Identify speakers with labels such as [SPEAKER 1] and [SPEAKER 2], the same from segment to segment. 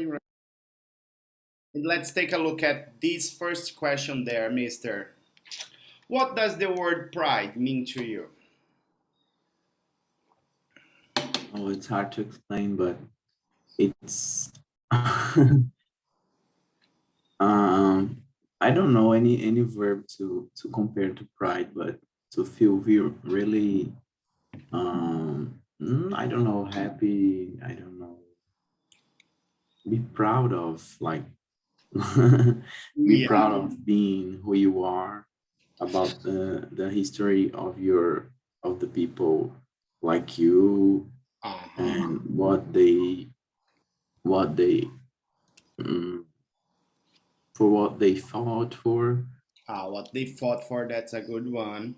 [SPEAKER 1] recording. And let's take a look at this first question there, mister. What does the word pride mean to you?
[SPEAKER 2] Oh, it's hard to explain, but it's I don't know any verb to compare to pride, but to feel really I don't know, happy, I don't know, be proud of, like be
[SPEAKER 1] Yeah.
[SPEAKER 2] proud of being who you are, about the history of the people like you,
[SPEAKER 1] Uh-huh.
[SPEAKER 2] and what they mm, for what they fought for.
[SPEAKER 1] What they fought for, that's a good one.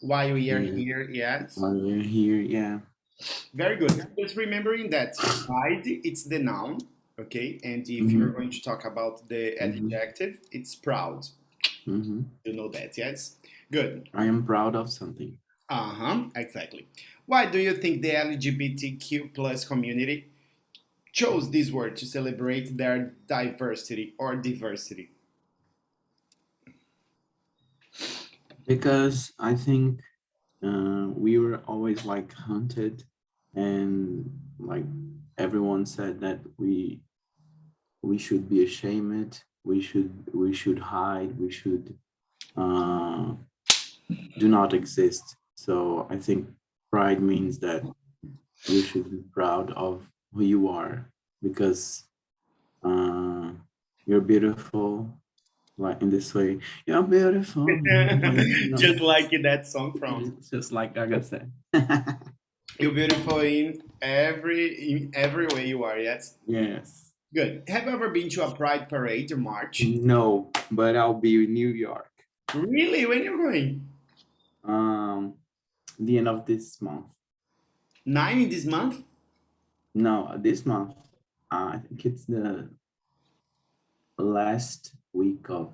[SPEAKER 1] Why we are
[SPEAKER 2] Yeah,
[SPEAKER 1] here, yes.
[SPEAKER 2] while we're here, yeah.
[SPEAKER 1] Very good. Just remembering that pride, it's the noun, okay? And if you're
[SPEAKER 2] Mm-hmm,
[SPEAKER 1] going to talk about the
[SPEAKER 2] mm-hmm,
[SPEAKER 1] adjective, it's proud.
[SPEAKER 2] mm-hmm.
[SPEAKER 1] You know that, yes? Good.
[SPEAKER 2] I am proud of something
[SPEAKER 1] Uh-huh, exactly. Why do you think the LGBTQ plus community chose this word to celebrate their diversity or diversity?
[SPEAKER 2] because I think we were always like hunted, and like everyone said that we should be ashamed, we should hide, we should uh, do not exist. So I think pride means that you should be proud of who you are, because uh, you're beautiful, like in this way. You're beautiful,
[SPEAKER 1] Just like in that song from
[SPEAKER 2] just like Gaga said.
[SPEAKER 1] "You're beautiful in every way you are." Yes,
[SPEAKER 2] Yes.
[SPEAKER 1] good. Have you ever been to a pride parade or march?
[SPEAKER 2] No, but I'll be in New York.
[SPEAKER 1] Really? When you're going?
[SPEAKER 2] Um, the end of this month.
[SPEAKER 1] 9 in this month?
[SPEAKER 2] No, this month. I think it's the last week of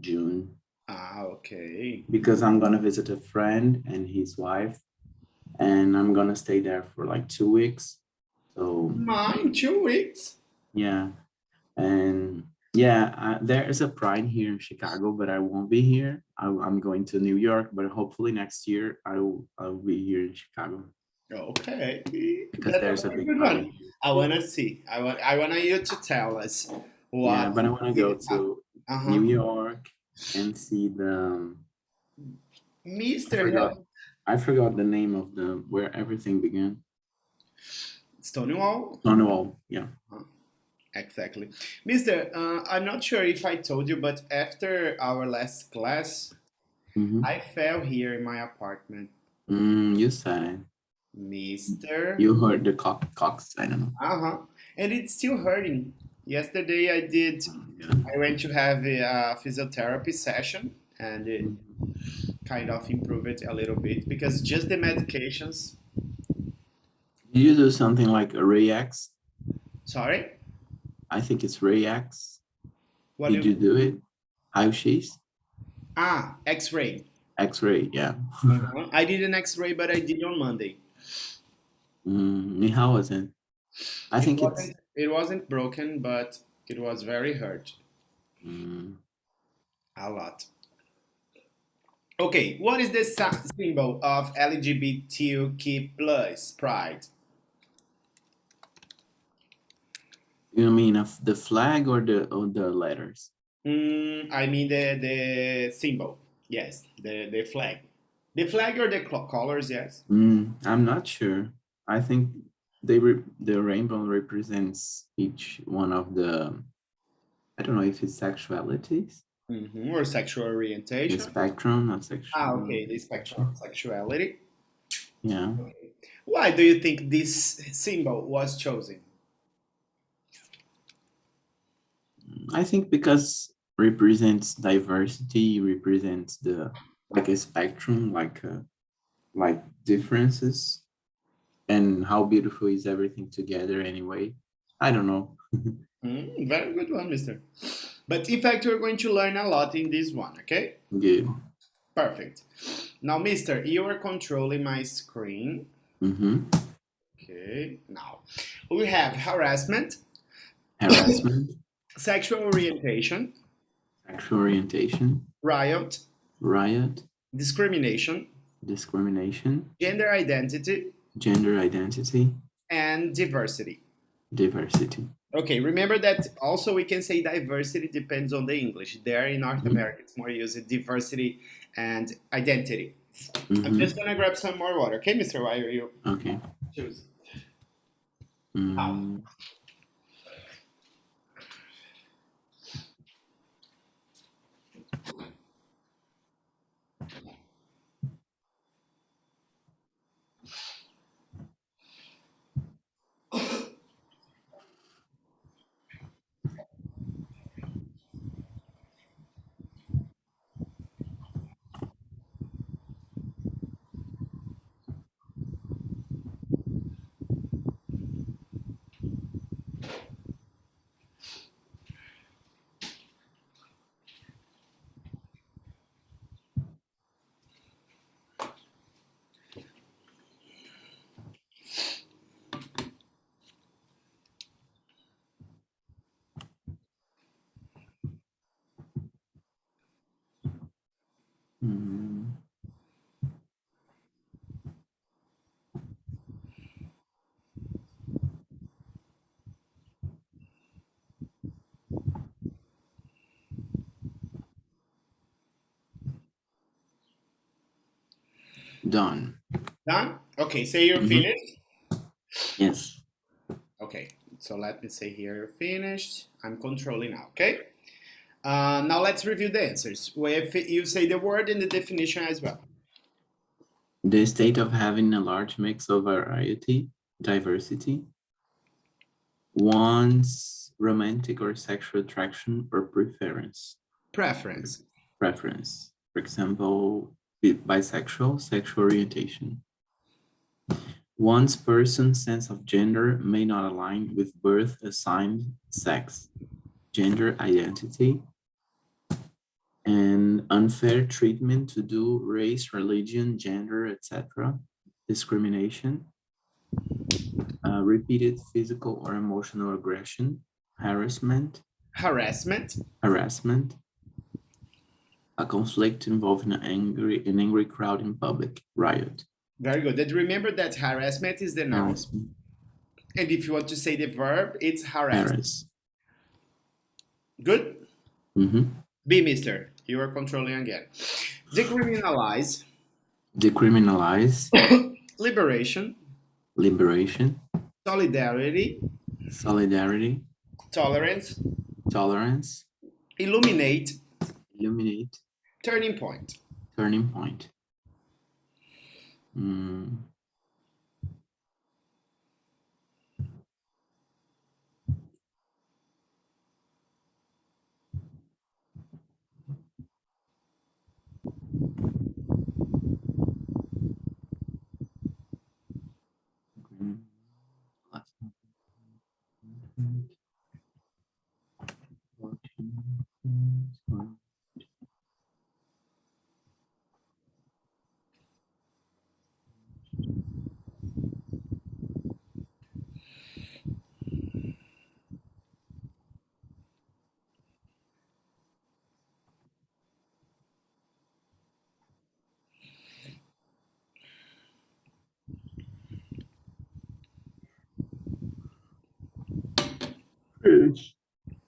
[SPEAKER 2] June,
[SPEAKER 1] Okay.
[SPEAKER 2] because I'm gonna visit a friend and his wife, and I'm gonna stay there for like 2 weeks. So
[SPEAKER 1] Mine, 2 weeks.
[SPEAKER 2] yeah, and yeah, there is a Pride here in Chicago, but I won't be here. I'm going to New York, but hopefully next year I'll be here in Chicago,
[SPEAKER 1] Okay,
[SPEAKER 2] because
[SPEAKER 1] that's a
[SPEAKER 2] there's a
[SPEAKER 1] very
[SPEAKER 2] big
[SPEAKER 1] good
[SPEAKER 2] party
[SPEAKER 1] one.
[SPEAKER 2] here.
[SPEAKER 1] I wanna see. I want you to tell us
[SPEAKER 2] Yeah,
[SPEAKER 1] what.
[SPEAKER 2] but I want to go to
[SPEAKER 1] Uh
[SPEAKER 2] New
[SPEAKER 1] huh.
[SPEAKER 2] York and see the I
[SPEAKER 1] Mister
[SPEAKER 2] forgot I forgot the name of the where everything began.
[SPEAKER 1] Stonewall.
[SPEAKER 2] Stonewall, yeah.
[SPEAKER 1] Uh, exactly, Mister. I'm not sure if I told you, but after our last class,
[SPEAKER 2] Mm-hmm.
[SPEAKER 1] I fell here in my apartment,
[SPEAKER 2] You said it.
[SPEAKER 1] Mister.
[SPEAKER 2] You heard the cocks. I don't know.
[SPEAKER 1] Uh huh. And it's still hurting. Yesterday I did.
[SPEAKER 2] Yeah.
[SPEAKER 1] I went to have a physiotherapy session, and it
[SPEAKER 2] Mhm.
[SPEAKER 1] kind of improved it a little bit because just the medications.
[SPEAKER 2] Did you do something like a Ray-X?
[SPEAKER 1] Sorry,
[SPEAKER 2] I think it's Ray-X.
[SPEAKER 1] what do
[SPEAKER 2] Did
[SPEAKER 1] you?
[SPEAKER 2] you do it? How-She's?
[SPEAKER 1] X-ray.
[SPEAKER 2] X-ray, yeah.
[SPEAKER 1] I did an X-ray, but I did on Monday.
[SPEAKER 2] How was it? I
[SPEAKER 1] It
[SPEAKER 2] think it's
[SPEAKER 1] wasn't. It wasn't broken, but it was very hurt.
[SPEAKER 2] mm,
[SPEAKER 1] A lot. Okay, what is the symbol of LGBTQ plus pride?
[SPEAKER 2] you mean of the flag or the letters?
[SPEAKER 1] I mean the symbol. Yes, the flag. The flag or the colors? Yes.
[SPEAKER 2] I'm not sure. I think the rainbow represents each one of the, I don't know if it's sexualities,
[SPEAKER 1] Or sexual
[SPEAKER 2] the
[SPEAKER 1] orientation.
[SPEAKER 2] spectrum of sexual.
[SPEAKER 1] Okay, the spectrum of sexuality.
[SPEAKER 2] Yeah,
[SPEAKER 1] Why do you think this symbol was chosen?
[SPEAKER 2] I think because represents diversity, represents the like a spectrum, like differences, and how beautiful is everything together anyway. I don't know.
[SPEAKER 1] Very good one, mister. But in fact, we're going to learn a lot in this one, okay?
[SPEAKER 2] Good.
[SPEAKER 1] Perfect. Now, mister, you are controlling my screen.
[SPEAKER 2] Mm-hmm.
[SPEAKER 1] Okay, now we have harassment,
[SPEAKER 2] harassment,
[SPEAKER 1] Sexual orientation,
[SPEAKER 2] sexual orientation,
[SPEAKER 1] riot,
[SPEAKER 2] riot,
[SPEAKER 1] discrimination,
[SPEAKER 2] discrimination,
[SPEAKER 1] gender identity,
[SPEAKER 2] gender identity,
[SPEAKER 1] and diversity.
[SPEAKER 2] diversity.
[SPEAKER 1] Okay, remember that also we can say diversity depends on the English. There in North
[SPEAKER 2] Mhm.
[SPEAKER 1] America, it's more used diversity and identity. I'm
[SPEAKER 2] Mhm.
[SPEAKER 1] just gonna grab some more water. Okay, Mr. Wire, you
[SPEAKER 2] Okay.
[SPEAKER 1] choose.
[SPEAKER 2] Mm. Mm. Done.
[SPEAKER 1] Done? Okay, say you're
[SPEAKER 2] Mhm.
[SPEAKER 1] finished.
[SPEAKER 2] Yes.
[SPEAKER 1] Okay, so let me say here you're finished. I'm controlling now, okay? Now let's review the answers. If you say the word and the definition as well.
[SPEAKER 2] The state of having a large mix of variety, diversity, one's romantic or sexual attraction or preference.
[SPEAKER 1] Preference.
[SPEAKER 2] Preference. For example, bisexual, sexual orientation. One's person's sense of gender may not align with birth assigned sex, gender identity, and unfair treatment to do race, religion, gender, etc., discrimination, repeated physical or emotional aggression, harassment,
[SPEAKER 1] Harassment.
[SPEAKER 2] harassment, a conflict involving an angry crowd in public, riot,
[SPEAKER 1] Very good. And remember that harassment is the noun.
[SPEAKER 2] harassment,
[SPEAKER 1] And if you want to say the verb, it's harass.
[SPEAKER 2] harass.
[SPEAKER 1] Good?
[SPEAKER 2] Mm-hmm.
[SPEAKER 1] Be mister. You are controlling again. Decriminalize.
[SPEAKER 2] Decriminalize,
[SPEAKER 1] Liberation.
[SPEAKER 2] liberation,
[SPEAKER 1] Solidarity.
[SPEAKER 2] solidarity,
[SPEAKER 1] Tolerance.
[SPEAKER 2] tolerance,
[SPEAKER 1] Illuminate.
[SPEAKER 2] illuminate,
[SPEAKER 1] Turning point.
[SPEAKER 2] turning point. Mm.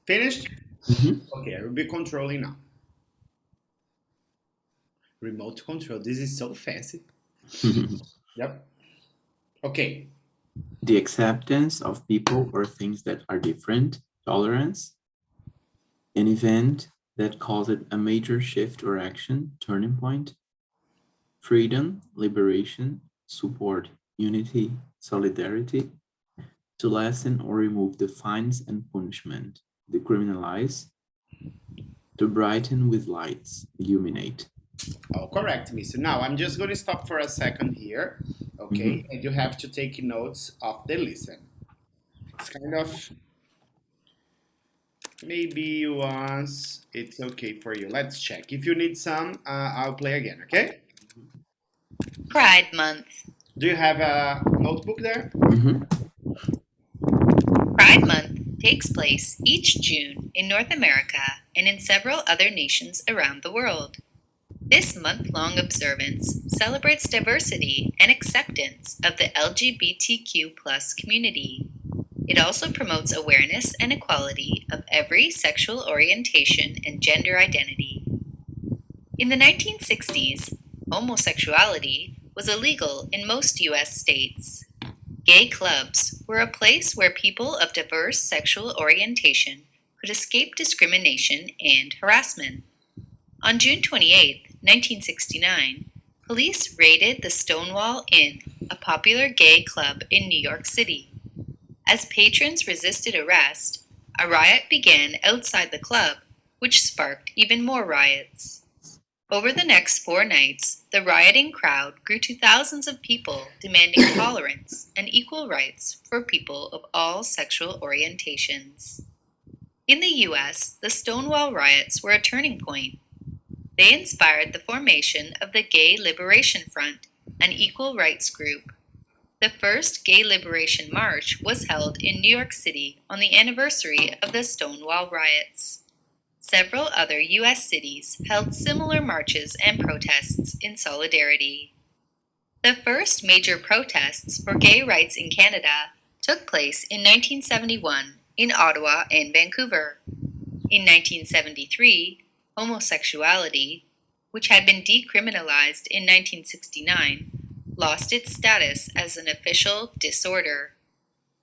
[SPEAKER 1] Finished?
[SPEAKER 2] Mhm.
[SPEAKER 1] Okay, I will be controlling now. Remote control. This is so fancy. Yep. Okay.
[SPEAKER 2] The acceptance of people or things that are different, tolerance, an event that caused a major shift or action, turning point, freedom, liberation, support, unity, solidarity, to lessen or remove the fines and punishment, decriminalize, to brighten with lights, illuminate.
[SPEAKER 1] Oh, correct, mister. Now, I'm just going to stop for a second here. Okay. And you have to take notes of the listen. It's kind of maybe once it's okay for you. Let's check. If you need some, I'll play again, okay?
[SPEAKER 3] Pride Month.
[SPEAKER 1] Do you have a notebook there?
[SPEAKER 2] Mhm.
[SPEAKER 3] Pride Month takes place each June in North America and in several other nations around the world. This month-long observance celebrates diversity and acceptance of the LGBTQ+ community. It also promotes awareness and equality of every sexual orientation and gender identity. In the 1960s, homosexuality was illegal in most U.S. states. Gay clubs were a place where people of diverse sexual orientation could escape discrimination and harassment. On June 28, 1969, police raided the Stonewall Inn, a popular gay club in New York City. As patrons resisted arrest, a riot began outside the club, which sparked even more riots. Over the next 4 nights, the rioting crowd grew to thousands of people demanding tolerance and equal rights for people of all sexual orientations. In the U.S., the Stonewall riots were a turning point. They inspired the formation of the Gay Liberation Front, an equal rights group. The first Gay Liberation March was held in New York City on the anniversary of the Stonewall riots. Several other U.S. cities held similar marches and protests in solidarity. The first major protests for gay rights in Canada took place in 1971 in Ottawa and Vancouver. In 1973, homosexuality, which had been decriminalized in 1969, lost its status as an official disorder.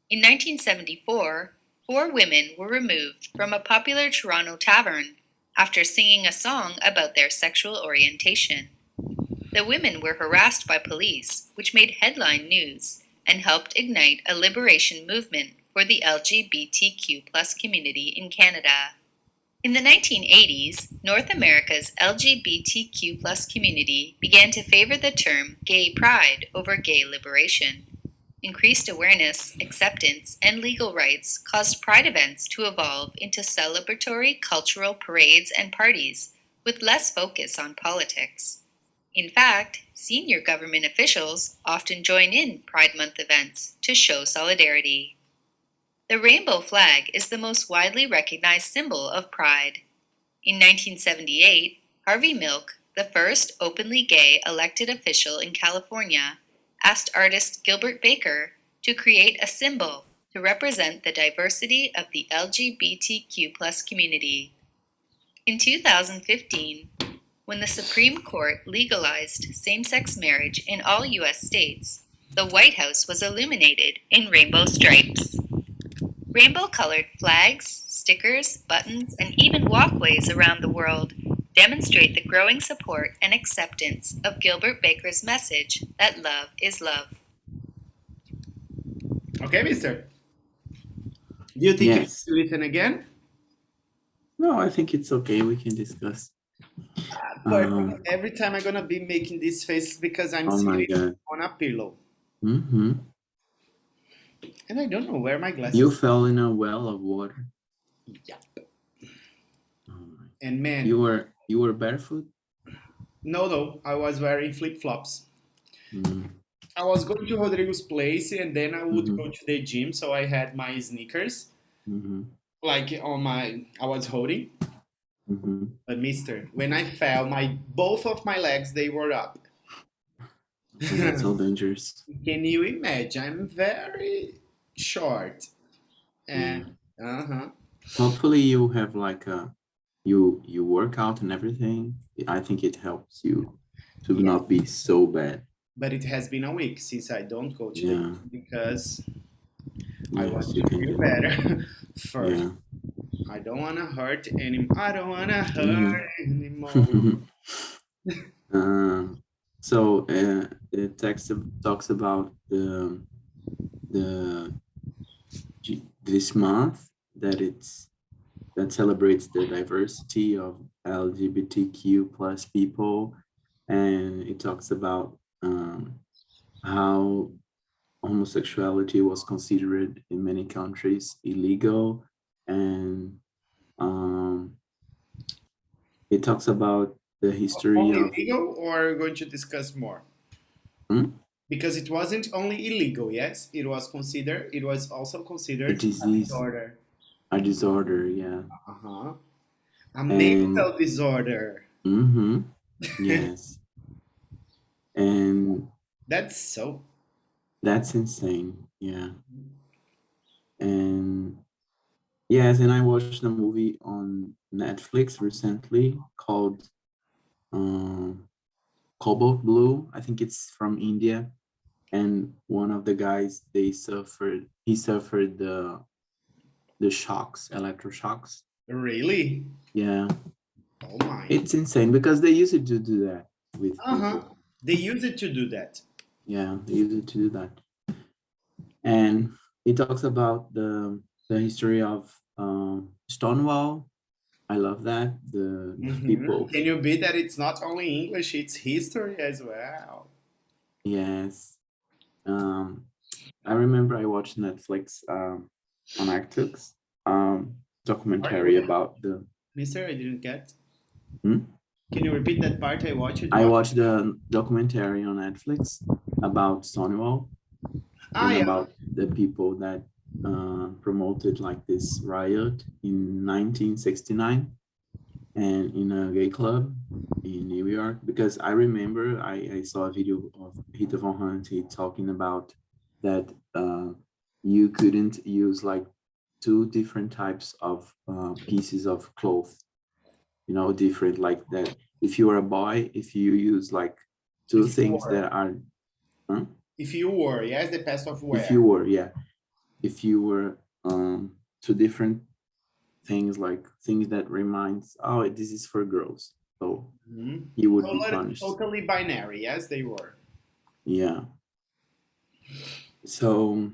[SPEAKER 3] In 1974, 4 women were removed from a popular Toronto tavern after singing a song about their sexual orientation. The women were harassed by police, which made headline news and helped ignite a liberation movement for the LGBTQ+ community in Canada. In the 1980s, North America's LGBTQ+ community began to favor the term gay pride over gay liberation. Increased awareness, acceptance, and legal rights caused pride events to evolve into celebratory cultural parades and parties with less focus on politics. In fact, senior government officials often join in Pride Month events to show solidarity. The rainbow flag is the most widely recognized symbol of pride. In 1978, Harvey Milk, the first openly gay elected official in California, asked artist Gilbert Baker to create a symbol to represent the diversity of the LGBTQ+ community. In 2015, when the Supreme Court legalized same-sex marriage in all U.S. states, the White House was illuminated in rainbow stripes. Rainbow-colored flags, stickers, buttons, and even walkways around the world demonstrate the growing support and acceptance of Gilbert Baker's message that love is love.
[SPEAKER 1] Okay, mister. Do you think you
[SPEAKER 2] Yes.
[SPEAKER 1] should listen again?
[SPEAKER 2] No, I think it's okay. We can discuss.
[SPEAKER 1] But every time I'm gonna be making these faces because I'm
[SPEAKER 2] Oh my
[SPEAKER 1] sitting
[SPEAKER 2] God.
[SPEAKER 1] on a pillow.
[SPEAKER 2] Mm-hmm.
[SPEAKER 1] And I don't know where my glasses
[SPEAKER 2] You fell in a well of water.
[SPEAKER 1] Yeah.
[SPEAKER 2] Oh my.
[SPEAKER 1] And man,
[SPEAKER 2] You were barefoot?
[SPEAKER 1] no, I was wearing flip-flops.
[SPEAKER 2] Mm.
[SPEAKER 1] I was going to Rodrigo's place and then I would
[SPEAKER 2] Mhm.
[SPEAKER 1] go to the gym, so I had my sneakers
[SPEAKER 2] Mm-hmm.
[SPEAKER 1] like I was holding.
[SPEAKER 2] Mm-hmm.
[SPEAKER 1] But mister, when I fell, both of my legs they were up.
[SPEAKER 2] That's so dangerous.
[SPEAKER 1] Can you imagine? I'm very short.
[SPEAKER 2] Yeah.
[SPEAKER 1] And
[SPEAKER 2] Hopefully you have like you work out and everything. I think it helps you to
[SPEAKER 1] yeah.
[SPEAKER 2] not be so bad.
[SPEAKER 1] But it has been a week since I don't go to the
[SPEAKER 2] Yeah.
[SPEAKER 1] gym because I
[SPEAKER 2] Yes,
[SPEAKER 1] want
[SPEAKER 2] you
[SPEAKER 1] to
[SPEAKER 2] can
[SPEAKER 1] feel
[SPEAKER 2] do.
[SPEAKER 1] better first.
[SPEAKER 2] Yeah.
[SPEAKER 1] I don't wanna hurt anymore. I don't wanna
[SPEAKER 2] Mhm.
[SPEAKER 1] hurt anymore.
[SPEAKER 2] So the text talks about the this month that celebrates the diversity of LGBTQ plus people, and it talks about how homosexuality was considered in many countries illegal, and um, it talks about the history
[SPEAKER 1] Only
[SPEAKER 2] of
[SPEAKER 1] illegal, or are we going to discuss more?
[SPEAKER 2] hmm,
[SPEAKER 1] Because it wasn't only illegal, yes, it was also
[SPEAKER 2] a
[SPEAKER 1] considered a
[SPEAKER 2] disease.
[SPEAKER 1] disorder.
[SPEAKER 2] A disorder, yeah.
[SPEAKER 1] Uh-huh. A
[SPEAKER 2] And
[SPEAKER 1] mental disorder.
[SPEAKER 2] mm-hmm, yes. And
[SPEAKER 1] That's so.
[SPEAKER 2] that's insane. Yeah. And yes, and I watched a movie on Netflix recently called um, Cobalt Blue. I think it's from India. And one of the guys, he suffered the shocks, electroshocks.
[SPEAKER 1] Really?
[SPEAKER 2] Yeah,
[SPEAKER 1] Oh my.
[SPEAKER 2] it's insane because they used to do that with
[SPEAKER 1] Uh-huh.
[SPEAKER 2] people.
[SPEAKER 1] They use it to do that.
[SPEAKER 2] Yeah, they used to do that. And he talks about the history of Stonewall. I love that the people.
[SPEAKER 1] Can you beat that it's not only English, it's history as well?
[SPEAKER 2] Yes. Um, I remember I watched Netflix on iTunes
[SPEAKER 1] Sorry,
[SPEAKER 2] documentary
[SPEAKER 1] what?
[SPEAKER 2] about the.
[SPEAKER 1] Mister, I didn't get.
[SPEAKER 2] Hmm?
[SPEAKER 1] Can you repeat that part? I watched it.
[SPEAKER 2] I
[SPEAKER 1] What?
[SPEAKER 2] watched the documentary on Netflix about Stonewall
[SPEAKER 1] Ah,
[SPEAKER 2] and
[SPEAKER 1] yeah.
[SPEAKER 2] about the people that promoted like this riot in 1969 and in a gay club in New York. Because I remember I saw a video of Rita Von Hunt talking about that you couldn't use like two different types of pieces of cloth, different like that. If you are a boy, if you use like two
[SPEAKER 1] If you
[SPEAKER 2] things
[SPEAKER 1] were,
[SPEAKER 2] that are, huh?
[SPEAKER 1] if you were, yes, the past of
[SPEAKER 2] If
[SPEAKER 1] where.
[SPEAKER 2] you were, yeah, if you were two different things like things that reminds, oh, this is for girls, so
[SPEAKER 1] Hmm.
[SPEAKER 2] you would be punished.
[SPEAKER 1] Totally binary. Yes, they were.
[SPEAKER 2] Yeah. So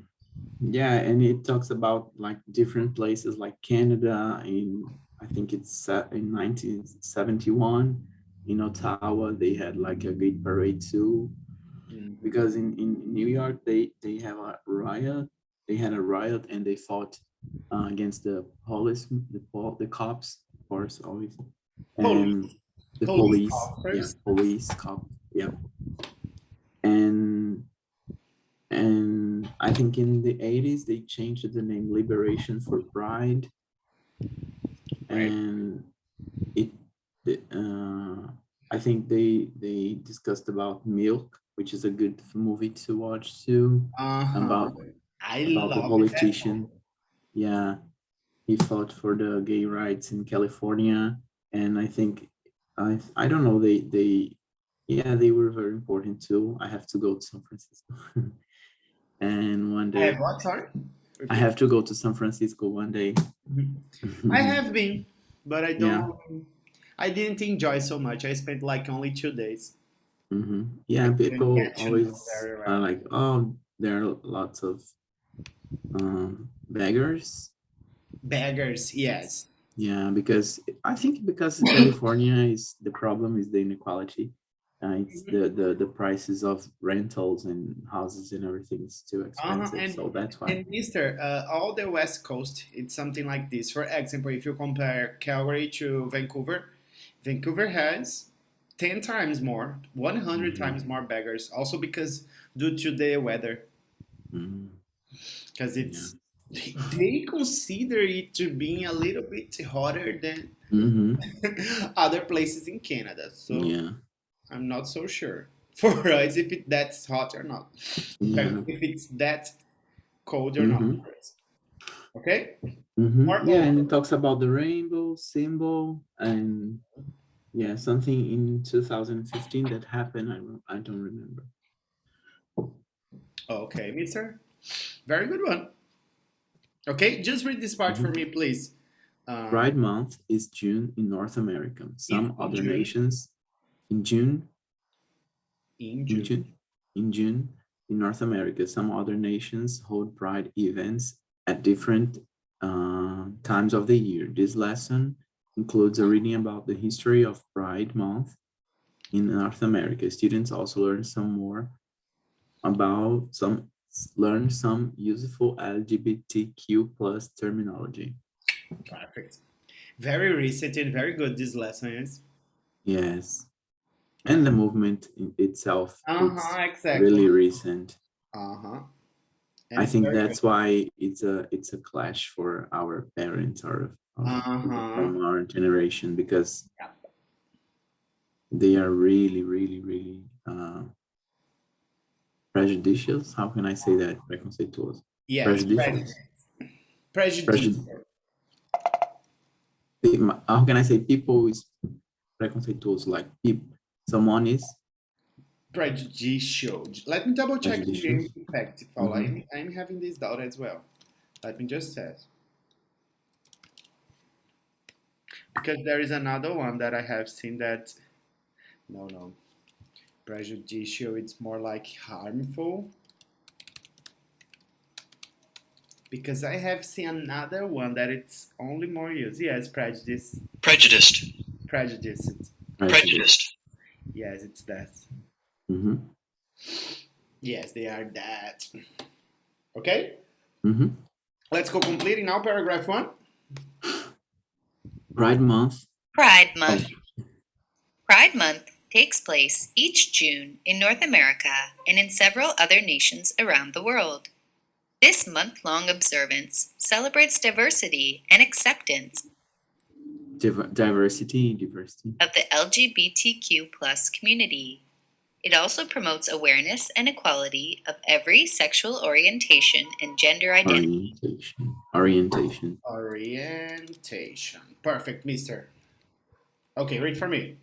[SPEAKER 2] yeah, and it talks about like different places like Canada in, I think it's in 1971 in Ottawa they had like a gay parade too,
[SPEAKER 1] Mhm.
[SPEAKER 2] because in New York they have a riot. They had a riot and they fought against the police, the cops, of course, always, and
[SPEAKER 1] Police,
[SPEAKER 2] the
[SPEAKER 1] police
[SPEAKER 2] police, yeah,
[SPEAKER 1] officers.
[SPEAKER 2] police, cop, yeah, and I think in the 80s they changed the name Liberation for Pride,
[SPEAKER 1] Right.
[SPEAKER 2] and it, I think they discussed about Milk, which is a good movie to watch too,
[SPEAKER 1] Uh huh.
[SPEAKER 2] about
[SPEAKER 1] I
[SPEAKER 2] the
[SPEAKER 1] love that.
[SPEAKER 2] politician. Yeah, he fought for the gay rights in California, and I think I don't know, they yeah, they were very important too. I have to go to San Francisco, and one
[SPEAKER 1] I have
[SPEAKER 2] day
[SPEAKER 1] what? Sorry.
[SPEAKER 2] I
[SPEAKER 1] Repeat.
[SPEAKER 2] have to go to San Francisco one day.
[SPEAKER 1] Mhm. I have been, but I
[SPEAKER 2] Yeah.
[SPEAKER 1] don't. I didn't enjoy so much. I spent like only 2 days. I
[SPEAKER 2] Yeah,
[SPEAKER 1] didn't
[SPEAKER 2] people
[SPEAKER 1] get to know
[SPEAKER 2] always
[SPEAKER 1] very
[SPEAKER 2] are
[SPEAKER 1] well.
[SPEAKER 2] like, oh, there are lots of beggars.
[SPEAKER 1] Beggars, yes.
[SPEAKER 2] Yeah, because I think because California is the problem is the inequality. It's the prices of rentals and houses and everything is too
[SPEAKER 1] Uh-huh.
[SPEAKER 2] expensive. So that's why.
[SPEAKER 1] And Mister, all the West Coast, it's something like this. For example, if you compare Calgary to Vancouver, Vancouver has 10 times more, 100
[SPEAKER 2] Hmm.
[SPEAKER 1] times more beggars. Also because due to the weather,
[SPEAKER 2] Hmm.
[SPEAKER 1] because
[SPEAKER 2] Yeah.
[SPEAKER 1] it's they consider it to being a little bit hotter than
[SPEAKER 2] Hmm.
[SPEAKER 1] other places in Canada. So
[SPEAKER 2] Yeah.
[SPEAKER 1] I'm not so sure for us if that's hot or not. In fact,
[SPEAKER 2] Yeah.
[SPEAKER 1] if it's that cold or not.
[SPEAKER 2] Hmm.
[SPEAKER 1] Okay? More
[SPEAKER 2] Yeah,
[SPEAKER 1] over.
[SPEAKER 2] and it talks about the rainbow symbol and yeah, something in 2015 that happened. I don't remember.
[SPEAKER 1] Okay, Mister. Very good one. Okay, just read this part for
[SPEAKER 2] Mhm.
[SPEAKER 1] me, please. Um,
[SPEAKER 2] Pride Month is June in North America.
[SPEAKER 1] in,
[SPEAKER 2] Some
[SPEAKER 1] in
[SPEAKER 2] other
[SPEAKER 1] June.
[SPEAKER 2] nations in June,
[SPEAKER 1] In
[SPEAKER 2] in
[SPEAKER 1] June.
[SPEAKER 2] June, in June in North America. Some other nations hold Pride events at different times of the year. This lesson includes a reading about the history of Pride Month in North America. Students also about some learn some useful LGBTQ plus terminology.
[SPEAKER 1] Perfect. Very recent and very good this lesson is.
[SPEAKER 2] Yes, and the movement in itself, it's
[SPEAKER 1] Uh-huh, exactly.
[SPEAKER 2] really recent.
[SPEAKER 1] Uh-huh. And
[SPEAKER 2] I
[SPEAKER 1] it's
[SPEAKER 2] think
[SPEAKER 1] very
[SPEAKER 2] that's why it's a clash for our parents or people
[SPEAKER 1] uh-huh.
[SPEAKER 2] from our generation, because
[SPEAKER 1] Yeah.
[SPEAKER 2] they are really, really, really prejudicial. How can I say that? Preconceituoso.
[SPEAKER 1] Yes,
[SPEAKER 2] Prejudicial.
[SPEAKER 1] prejudice.
[SPEAKER 2] Prejud- how can I say people is preconceituoso? Like someone is
[SPEAKER 1] Prejudicial. Let me double check
[SPEAKER 2] prejudicial.
[SPEAKER 1] again. In fact, Paul,
[SPEAKER 2] Mm-hmm.
[SPEAKER 1] I'm having this doubt as well. Let me just say. Because there is another one that I have seen that, no, prejudicial, it's more like harmful. Because I have seen another one that it's only more used. Yes, prejudice.
[SPEAKER 4] Prejudiced.
[SPEAKER 1] Prejudice.
[SPEAKER 4] Prejudiced.
[SPEAKER 1] Yes, it's that.
[SPEAKER 2] Mm-hmm.
[SPEAKER 1] Yes, they are that. Okay?
[SPEAKER 2] Mm-hmm.
[SPEAKER 1] Let's go completing now paragraph 1.
[SPEAKER 2] Pride Month.
[SPEAKER 3] Pride
[SPEAKER 2] Oh,
[SPEAKER 3] Month. Pride Month takes place each June in North America and in several other nations around the world. This month-long observance celebrates diversity and acceptance
[SPEAKER 2] diversity.
[SPEAKER 3] of the LGBTQ plus community. It also promotes awareness and equality of every sexual orientation and gender identity.
[SPEAKER 2] Orientation.
[SPEAKER 1] Orientation. Perfect, mister. Okay, read for me.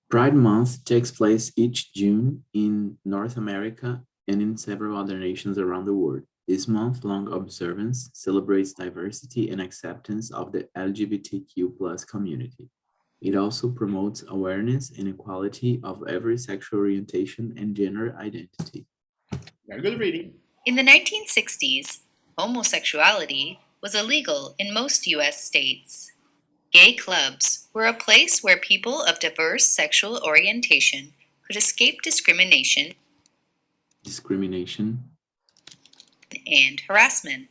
[SPEAKER 2] Pride Month takes place each June in North America and in several other nations around the world. This month-long observance celebrates diversity and acceptance of the LGBTQ plus community. It also promotes awareness and equality of every sexual orientation and gender identity.
[SPEAKER 1] Very good reading.
[SPEAKER 3] In the 1960s, homosexuality was illegal in most U.S. states. Gay clubs were a place where people of diverse sexual orientation could escape discrimination and harassment.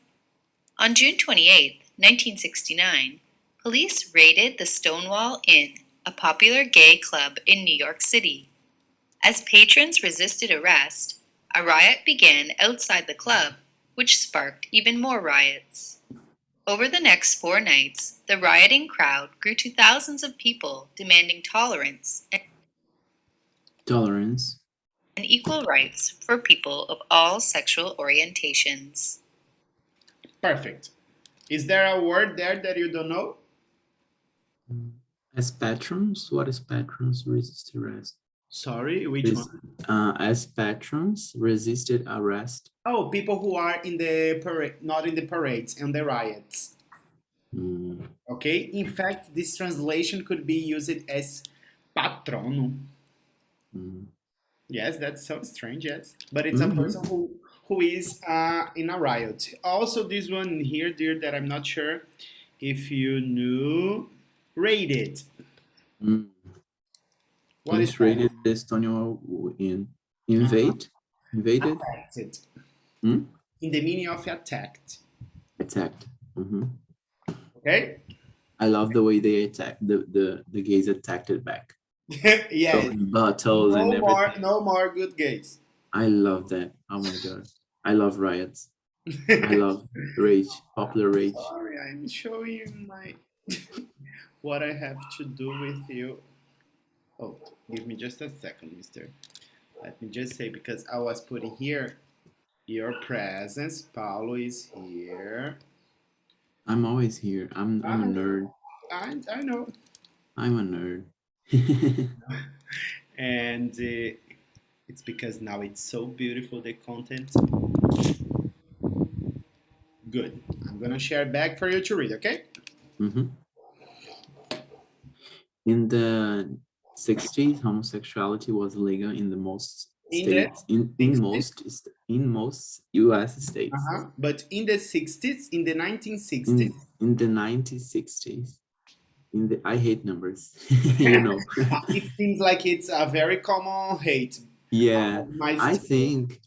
[SPEAKER 3] On June 28, 1969, police raided the Stonewall Inn, a popular gay club in New York City. As patrons resisted arrest, a riot began outside the club, which sparked even more riots. Over the next 4 nights, the rioting crowd grew to thousands of people demanding tolerance and equal rights for people of all sexual orientations.
[SPEAKER 1] Perfect. Is there a word there that you don't know?
[SPEAKER 2] As patrons, what is patrons resist arrest?
[SPEAKER 1] Sorry, which one?
[SPEAKER 2] As patrons resisted arrest.
[SPEAKER 1] Oh, people who are in the parade, not in the parades and the riots. Okay. In fact, this translation could be used as patrono. Yes, that's so strange. Yes, but it's a person who is in a riot. Also, this one here, dear, that I'm not sure if you knew. Raided. What is
[SPEAKER 2] Police raided the Stonewall Inn. Invaded.
[SPEAKER 1] Attacked. In the meaning of attacked.
[SPEAKER 2] Attacked.
[SPEAKER 1] Okay.
[SPEAKER 2] I love the way they attacked the gays attacked it back.
[SPEAKER 1] Yes.
[SPEAKER 2] Throwing bottles and everything.
[SPEAKER 1] No more good gays.
[SPEAKER 2] I love that. Oh my god. I love riots. I love rage, popular rage.
[SPEAKER 1] Sorry, I'm showing you my what I have to do with you. Oh, give me just a second, mister. Let me just say, because I was putting here your presence. Paulo is here.
[SPEAKER 2] I'm always here. I'm a nerd.
[SPEAKER 1] I know.
[SPEAKER 2] I'm a nerd.
[SPEAKER 1] And it's because now it's so beautiful, the content. Good. I'm gonna share back for you to read, okay?
[SPEAKER 2] In the 60s, homosexuality was legal in the most states, in most US states.
[SPEAKER 1] But in the 60s, in the 1960s.
[SPEAKER 2] In the 1960s. I hate numbers, you know.
[SPEAKER 1] It seems like it's a very common hate.
[SPEAKER 2] Yeah, I think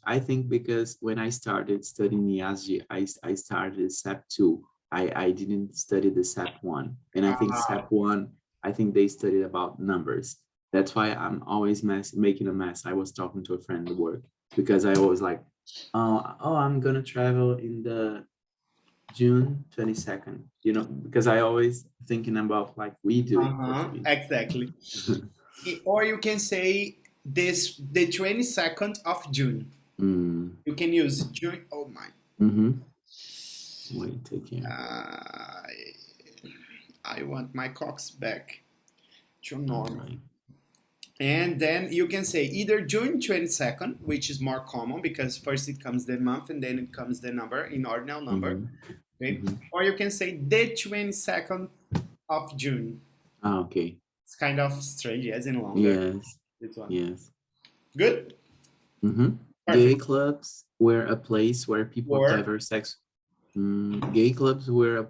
[SPEAKER 2] because when I started studying MEA9, I started SAP 2. I didn't study the SAP 1. And I think SAP 1, I think they studied about numbers. That's why I'm always making a mess. I was talking to a friend at work because I always like, I'm gonna travel in the June 22nd. You know, because I always thinking about like we do in Portuguese.
[SPEAKER 1] Exactly. Or you can say the 22nd of June. You can use June. Oh my.
[SPEAKER 2] Wait, take care.
[SPEAKER 1] I want my cocks back to normal. And then you can say either June 22nd, which is more common because first it comes the month and then it comes the number in ordinal number. Okay? Or you can say the 22nd of June.
[SPEAKER 2] Okay.
[SPEAKER 1] It's kind of strange, as in longer.
[SPEAKER 2] Yes.
[SPEAKER 1] This one.
[SPEAKER 2] Yes.
[SPEAKER 1] Good?
[SPEAKER 2] Gay clubs were a place where people of diverse sex. Gay clubs were a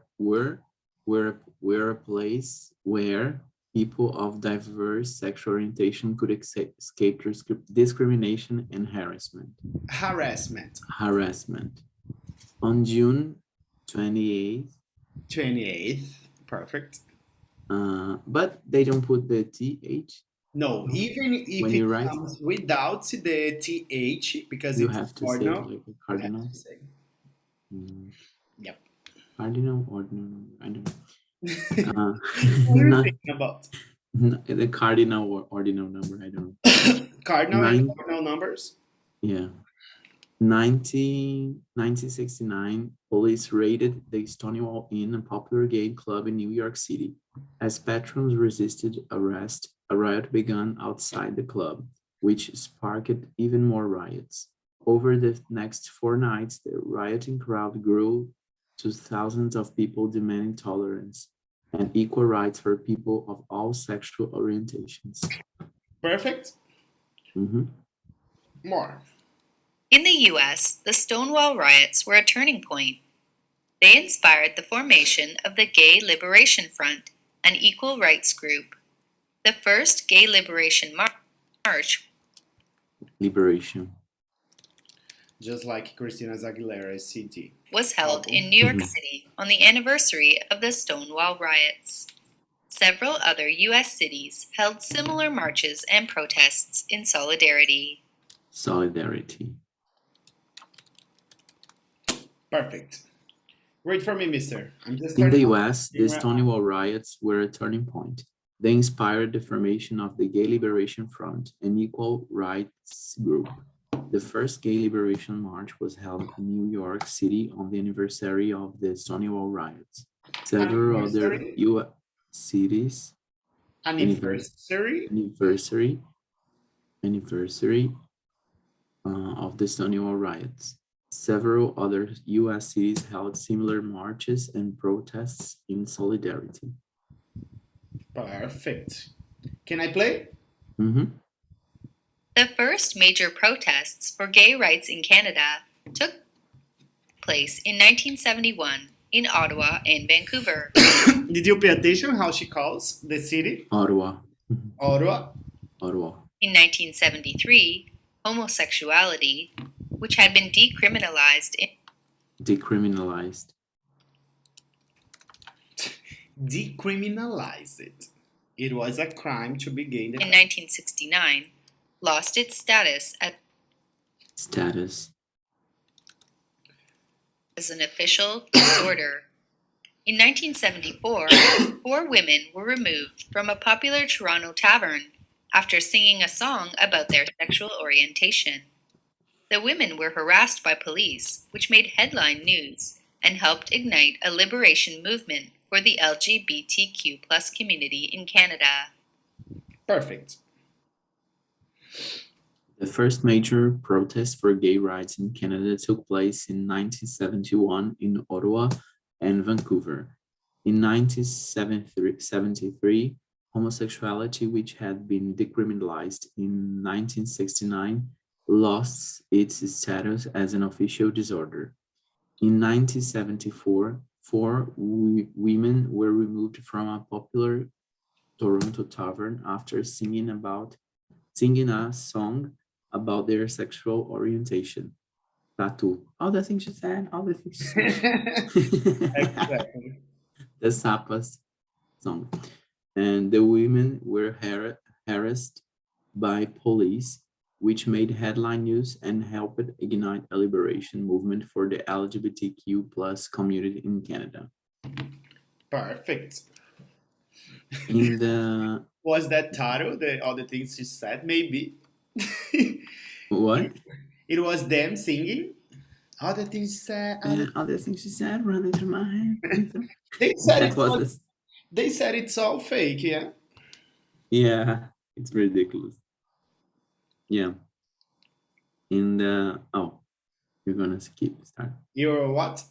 [SPEAKER 2] place where people of diverse sexual orientation could escape discrimination and harassment. Harassment. On June 28th.
[SPEAKER 1] 28th, perfect.
[SPEAKER 2] But they don't put the TH.
[SPEAKER 1] No, even if
[SPEAKER 2] when
[SPEAKER 1] it
[SPEAKER 2] you write,
[SPEAKER 1] comes without the TH, because
[SPEAKER 2] you
[SPEAKER 1] it's
[SPEAKER 2] have to
[SPEAKER 1] ordinal,
[SPEAKER 2] say like a cardinal.
[SPEAKER 1] Yep.
[SPEAKER 2] Cardinal, ordinal, I don't know.
[SPEAKER 1] What are you thinking about?
[SPEAKER 2] The cardinal or ordinal number, I don't know.
[SPEAKER 1] Cardinal and ordinal numbers?
[SPEAKER 2] Yeah. 1969, police raided the Stonewall Inn, a popular gay club in New York City. As patrons resisted arrest, a riot began outside the club, which sparked even more riots. Over the next 4 nights, the rioting crowd grew to thousands of people demanding tolerance and equal rights for people of all sexual orientations.
[SPEAKER 1] Perfect. More.
[SPEAKER 3] In the US, the Stonewall riots were a turning point. They inspired the formation of the Gay Liberation Front, an equal rights group. The first Gay Liberation March.
[SPEAKER 2] Liberation.
[SPEAKER 1] Just like Christina Aguilera's CD.
[SPEAKER 3] Was held in New York City on the anniversary of the Stonewall riots. Several other US cities held similar marches and protests in solidarity.
[SPEAKER 1] Perfect. Wait for me, mister. I'm just
[SPEAKER 2] in the US, the Stonewall riots were a turning point. They inspired the formation of the Gay Liberation Front, an equal rights group. The first Gay Liberation March was held in New York City on the anniversary of the Stonewall riots. Several other US cities.
[SPEAKER 1] Anniversary
[SPEAKER 2] of the Stonewall riots. Several other US cities held similar marches and protests in solidarity.
[SPEAKER 1] Perfect. Can I play?
[SPEAKER 3] The first major protests for gay rights in Canada took place in 1971 in Ottawa and Vancouver.
[SPEAKER 1] Did you pay attention how she calls the city?
[SPEAKER 2] Ottawa.
[SPEAKER 3] In 1973, homosexuality, which had been decriminalized.
[SPEAKER 1] Decriminalized it. It was a crime to be gay.
[SPEAKER 3] In 1969, lost its status as an official disorder. In 1974, 4 women were removed from a popular Toronto tavern after singing a song about their sexual orientation. The women were harassed by police, which made headline news and helped ignite a liberation movement for the LGBTQ+ community in Canada.
[SPEAKER 1] Perfect.
[SPEAKER 2] The first major protest for gay rights in Canada took place in 1971 in Ottawa and Vancouver. In 1973, homosexuality, which had been decriminalized in 1969, lost its status as an official disorder. In 1974, 4 women were removed from a popular Toronto tavern after singing a song about their sexual orientation. Tatu. All the things she said.
[SPEAKER 1] Exactly.
[SPEAKER 2] The Sapas song. And the women were harassed by police which made headline news and helped ignite a liberation movement for the LGBTQ plus community in Canada.
[SPEAKER 1] Perfect.
[SPEAKER 2] In the
[SPEAKER 1] Was that title, all the things she said? Maybe.
[SPEAKER 2] what?
[SPEAKER 1] It was them singing. All the things she said.
[SPEAKER 2] All the things she said running through my head.
[SPEAKER 1] They said
[SPEAKER 2] That was this.
[SPEAKER 1] They said it's all fake, yeah.
[SPEAKER 2] Yeah, it's ridiculous. Yeah. In the you're gonna start.
[SPEAKER 1] You're what?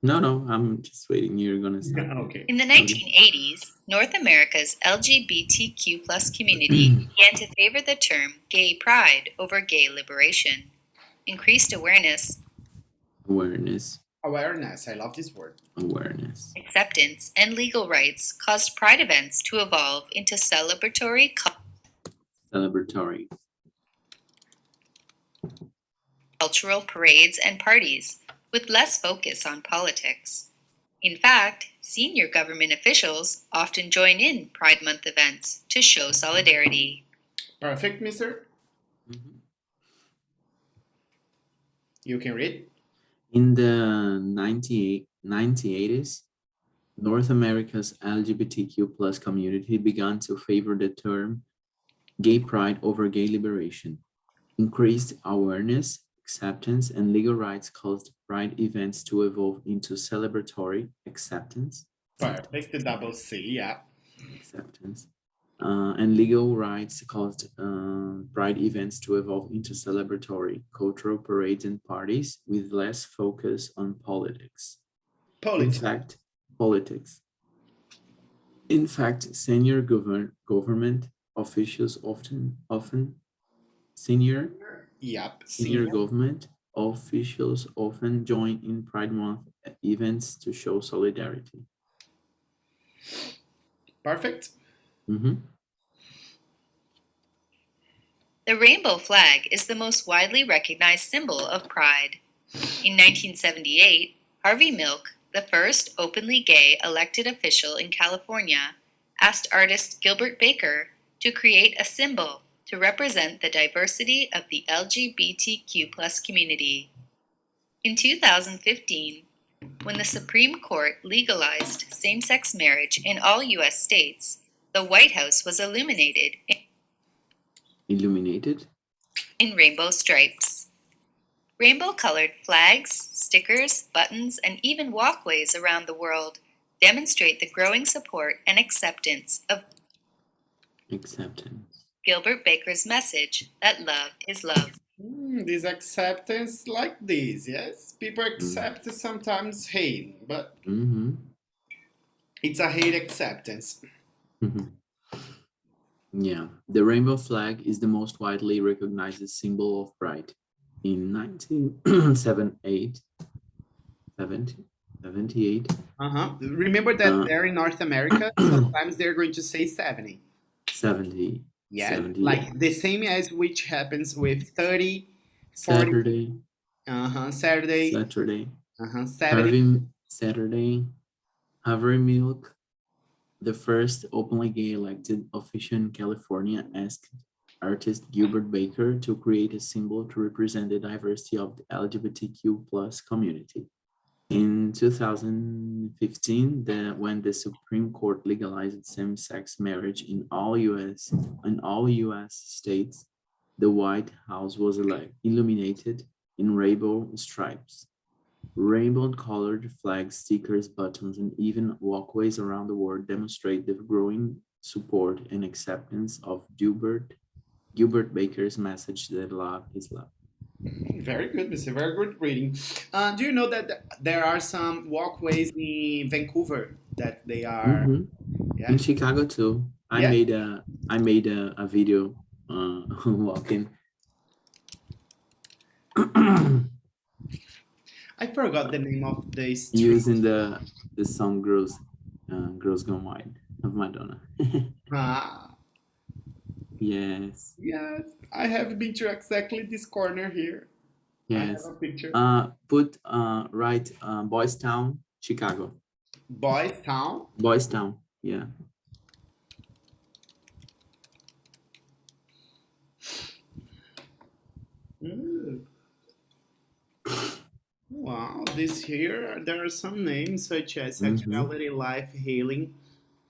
[SPEAKER 2] No, I'm just waiting. You're gonna start.
[SPEAKER 1] Okay.
[SPEAKER 3] In the 1980s, North America's LGBTQ plus community began to favor the term gay pride over gay liberation. Increased awareness,
[SPEAKER 1] I love this word.
[SPEAKER 3] acceptance, and legal rights caused pride events to evolve into celebratory cultural parades and parties with less focus on politics. In fact, senior government officials often join in Pride Month events to show solidarity.
[SPEAKER 1] Perfect, mister.
[SPEAKER 2] Mm-hmm.
[SPEAKER 1] You can read.
[SPEAKER 2] In the 1980s, North America's LGBTQ plus community began to favor the term gay pride over gay liberation. Increased awareness, acceptance, and legal rights caused pride events to evolve into celebratory acceptance.
[SPEAKER 1] Perfect, the double C, yeah.
[SPEAKER 2] Acceptance. And legal rights caused pride events to evolve into celebratory cultural parades and parties with less focus on politics. In fact, senior government officials senior government officials often join in Pride Month events to show solidarity.
[SPEAKER 1] Perfect.
[SPEAKER 2] Mm-hmm.
[SPEAKER 3] The rainbow flag is the most widely recognized symbol of pride. In 1978, Harvey Milk, the first openly gay elected official in California, asked artist Gilbert Baker to create a symbol to represent the diversity of the LGBTQ plus community. In 2015, when the Supreme Court legalized same-sex marriage in all U.S. states, the White House was illuminated in rainbow stripes. Rainbow-colored flags, stickers, buttons, and even walkways around the world demonstrate the growing support and acceptance of Gilbert Baker's message that love is love.
[SPEAKER 1] This acceptance like this, yes? People accept sometimes hate, but it's a hate acceptance.
[SPEAKER 2] Yeah, the rainbow flag is the most widely recognized symbol of pride. In 1978,
[SPEAKER 1] Remember that they're in North America, sometimes they're going to say 70.
[SPEAKER 2] 70.
[SPEAKER 1] Yeah,
[SPEAKER 2] 70,
[SPEAKER 1] like the same as which happens with 30, 40. Saturday.
[SPEAKER 2] Saturday. Harvey Milk, the first openly gay elected official in California, asked artist Gilbert Baker to create a symbol to represent the diversity of the LGBTQ plus community. In 2015, when the Supreme Court legalized same-sex marriage in all U.S. states, the White House was illuminated in rainbow stripes. Rainbow-colored flags, stickers, buttons, and even walkways around the world demonstrate the growing support and acceptance of Gilbert Baker's message that love is love.
[SPEAKER 1] Very good, Mr. Very good reading. Do you know that there are some walkways in Vancouver that they are
[SPEAKER 2] in Chicago too? I made a video walking.
[SPEAKER 1] I forgot the name of the street.
[SPEAKER 2] Using the song "Girls Gone Wild" of Madonna. Yes.
[SPEAKER 1] Yes, I have been to exactly this corner here.
[SPEAKER 2] Yes.
[SPEAKER 1] I have a picture.
[SPEAKER 2] Write Boys Town, Chicago.
[SPEAKER 1] Boys Town?
[SPEAKER 2] Boys Town, yeah.
[SPEAKER 1] Wow, this here, there are some names such as
[SPEAKER 2] Mm-hmm.
[SPEAKER 1] sexuality, life, healing,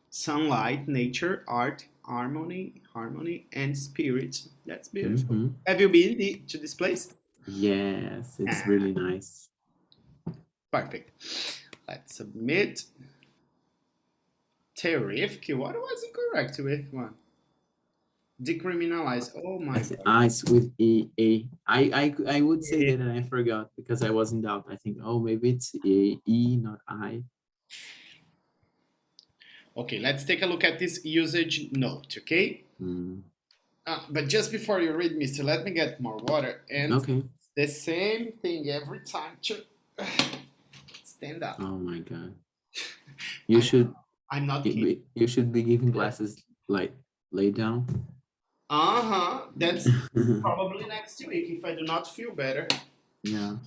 [SPEAKER 1] sunlight, nature, art, harmony, and spirit. That's beautiful.
[SPEAKER 2] Mm-hmm.
[SPEAKER 1] Have you been to this place?
[SPEAKER 2] Yes, it's
[SPEAKER 1] Ah,
[SPEAKER 2] really nice.
[SPEAKER 1] perfect. Let's submit. Terrific. What was incorrect with one? Decriminalize. Oh my
[SPEAKER 2] I think
[SPEAKER 1] god.
[SPEAKER 2] it's with A. I would say that and I forgot because I was in doubt. I think, oh, maybe it's E, not I.
[SPEAKER 1] Okay, let's take a look at this usage note, okay?
[SPEAKER 2] Mm.
[SPEAKER 1] But just before you read, mister, let me get more water. And
[SPEAKER 2] Okay.
[SPEAKER 1] the same thing every time to stand up.
[SPEAKER 2] Oh my God. You should
[SPEAKER 1] I'm not kidding.
[SPEAKER 2] you should be giving classes like lay down.
[SPEAKER 1] That's probably next week if I do not feel better.
[SPEAKER 2] Yeah.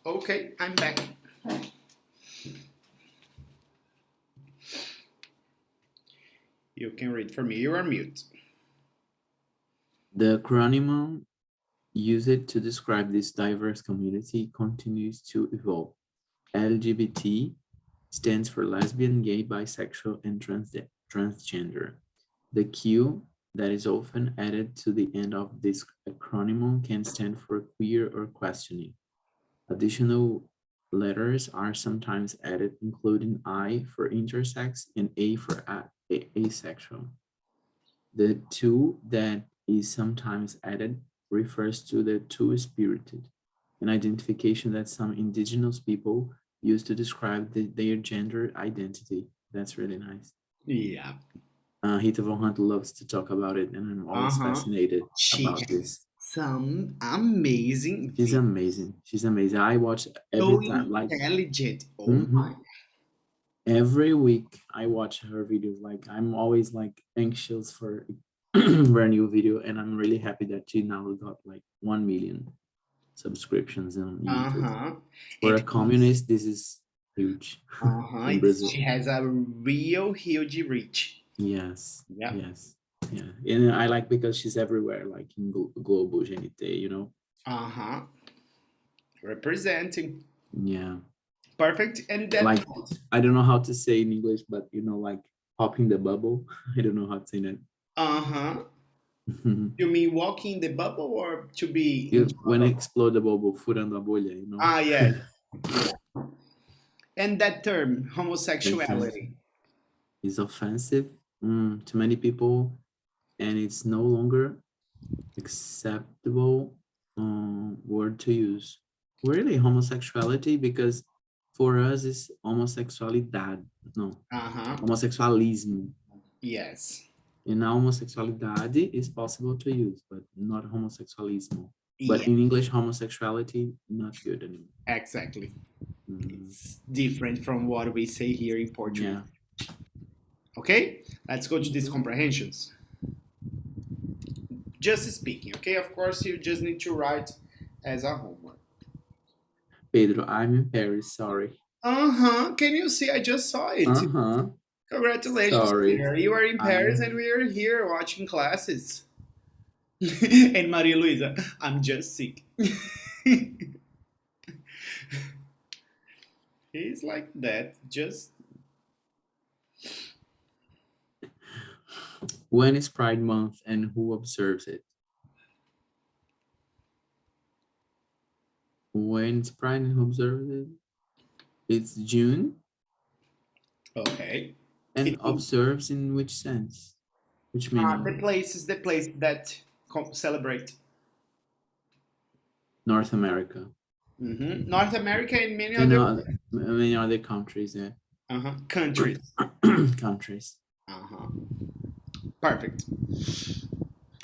[SPEAKER 1] Okay, I'm back. You can read for me. You are mute.
[SPEAKER 2] The acronym used to describe this diverse community continues to evolve. LGBT stands for lesbian, gay, bisexual, and transgender. The Q that is often added to the end of this acronym can stand for queer or questioning. Additional letters are sometimes added, including I for intersex and A for asexual. The two that is sometimes added refers to the two-spirited, an identification that some indigenous people use to describe their gender identity. That's really nice.
[SPEAKER 1] Yeah.
[SPEAKER 2] Rita Von Hunt loves to talk about it, and I'm always fascinated
[SPEAKER 1] She
[SPEAKER 2] about
[SPEAKER 1] has
[SPEAKER 2] this.
[SPEAKER 1] some amazing
[SPEAKER 2] She's
[SPEAKER 1] videos.
[SPEAKER 2] amazing. She's amazing. I watch every
[SPEAKER 1] So
[SPEAKER 2] time, like
[SPEAKER 1] intelligent. Oh
[SPEAKER 2] mhm.
[SPEAKER 1] my.
[SPEAKER 2] Every week I watch her videos. Like I'm always like anxious for for a new video, and I'm really happy that she now got like 1 million subscriptions on YouTube. For a
[SPEAKER 1] And
[SPEAKER 2] communist, this is huge in Brazil.
[SPEAKER 1] she has a real huge reach.
[SPEAKER 2] Yes,
[SPEAKER 1] Yeah.
[SPEAKER 2] yes, yeah. And I like because she's everywhere, like in Global GNT, you know.
[SPEAKER 1] Representing.
[SPEAKER 2] Yeah.
[SPEAKER 1] Perfect. And that
[SPEAKER 2] Like I don't know how to say in English, but you know, like popping the bubble. I don't know how to say that.
[SPEAKER 1] You mean walking the bubble or to be
[SPEAKER 2] When explode the bubble, furando a bolha, you know.
[SPEAKER 1] yeah. And that term, homosexuality.
[SPEAKER 2] Is offensive to many people, and it's no longer acceptable word to use. Really, homosexuality, because for us it's homosexualidade, no, homosexualismo.
[SPEAKER 1] Yes.
[SPEAKER 2] And now homosexualidade is possible to use, but not homosexualismo. But in English, homosexuality, not good anymore.
[SPEAKER 1] Exactly. It's different from what we say here in Portugal.
[SPEAKER 2] Yeah.
[SPEAKER 1] Okay, let's go to these comprehensions. Just speaking, okay? Of course, you just need to write as a homework.
[SPEAKER 2] Pedro, I'm in Paris, sorry.
[SPEAKER 1] Can you see? I just saw it. Congratulations.
[SPEAKER 2] Sorry.
[SPEAKER 1] You are in Paris and we are here watching classes. And Maria Luisa, I'm just sick. He's like that, just...
[SPEAKER 2] When is Pride Month and who observes it? When is Pride and who observes it? It's June.
[SPEAKER 1] Okay.
[SPEAKER 2] And observes in which sense? Which meaning?
[SPEAKER 1] The place that celebrate.
[SPEAKER 2] North America.
[SPEAKER 1] North America and many
[SPEAKER 2] other countries, yeah.
[SPEAKER 1] Countries.
[SPEAKER 2] Countries.
[SPEAKER 1] Perfect.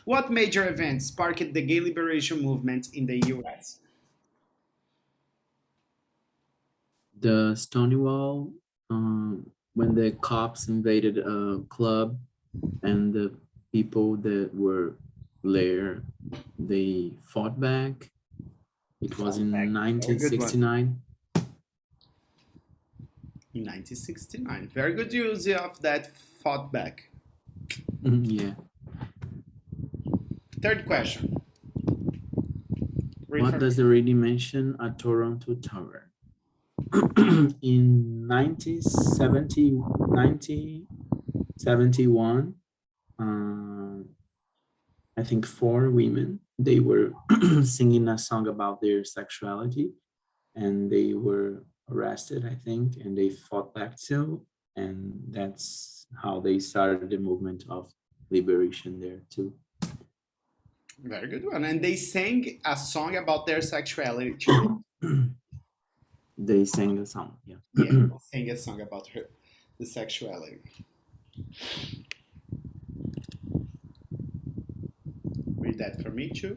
[SPEAKER 1] What major events sparked the gay liberation movement in the US?
[SPEAKER 2] The Stonewall, when the cops invaded a club and the people that were there, they fought back. It was in
[SPEAKER 1] Very good one.
[SPEAKER 2] 1969.
[SPEAKER 1] In 1969. Very good use of that fought back.
[SPEAKER 2] Yeah.
[SPEAKER 1] Third question. Read
[SPEAKER 2] What
[SPEAKER 1] for
[SPEAKER 2] does
[SPEAKER 1] me.
[SPEAKER 2] the reading mention a Toronto Tower? In 1971, I think 4 women, they were singing a song about their sexuality, and they were arrested, I think, and they fought back too. And that's how they started the movement of liberation there too.
[SPEAKER 1] Very good one. And they sang a song about their sexuality too.
[SPEAKER 2] They sang the song, yeah.
[SPEAKER 1] Yeah, sang a song about the sexuality. Read that for me too.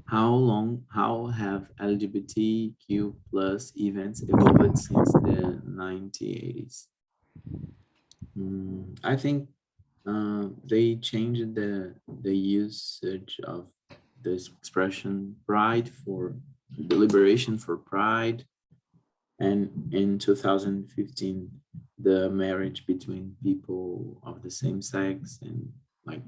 [SPEAKER 2] How have LGBTQ plus events evolved since the 1980s? I think they changed the usage of this expression pride for the liberation for pride, and in 2015 the marriage between people of the same sex and like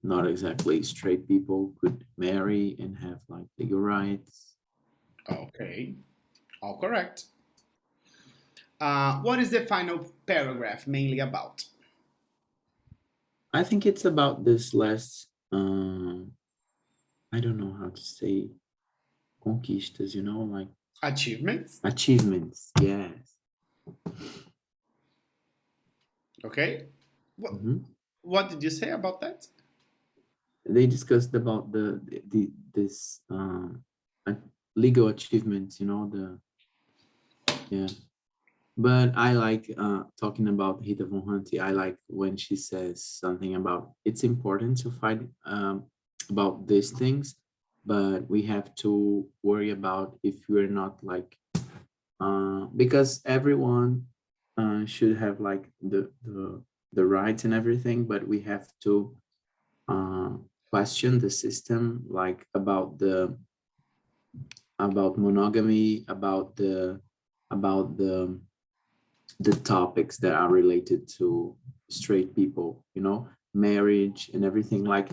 [SPEAKER 2] not exactly straight people could marry and have like legal rights.
[SPEAKER 1] Okay, all correct. What is the final paragraph mainly about?
[SPEAKER 2] I think it's about this last I don't know how to say conquistas, like
[SPEAKER 1] Achievements.
[SPEAKER 2] achievements. Yes.
[SPEAKER 1] Okay.
[SPEAKER 2] Mhm.
[SPEAKER 1] What did you say about that?
[SPEAKER 2] They discussed about this legal achievements, yeah. But I like talking about Rita Von Hunt. I like when she says something about it's important to fight about these things, but we have to worry about if we're not like because everyone should have like the rights and everything, but we have to uh, question the system, like about monogamy, about the topics that are related to straight people, marriage and everything. Like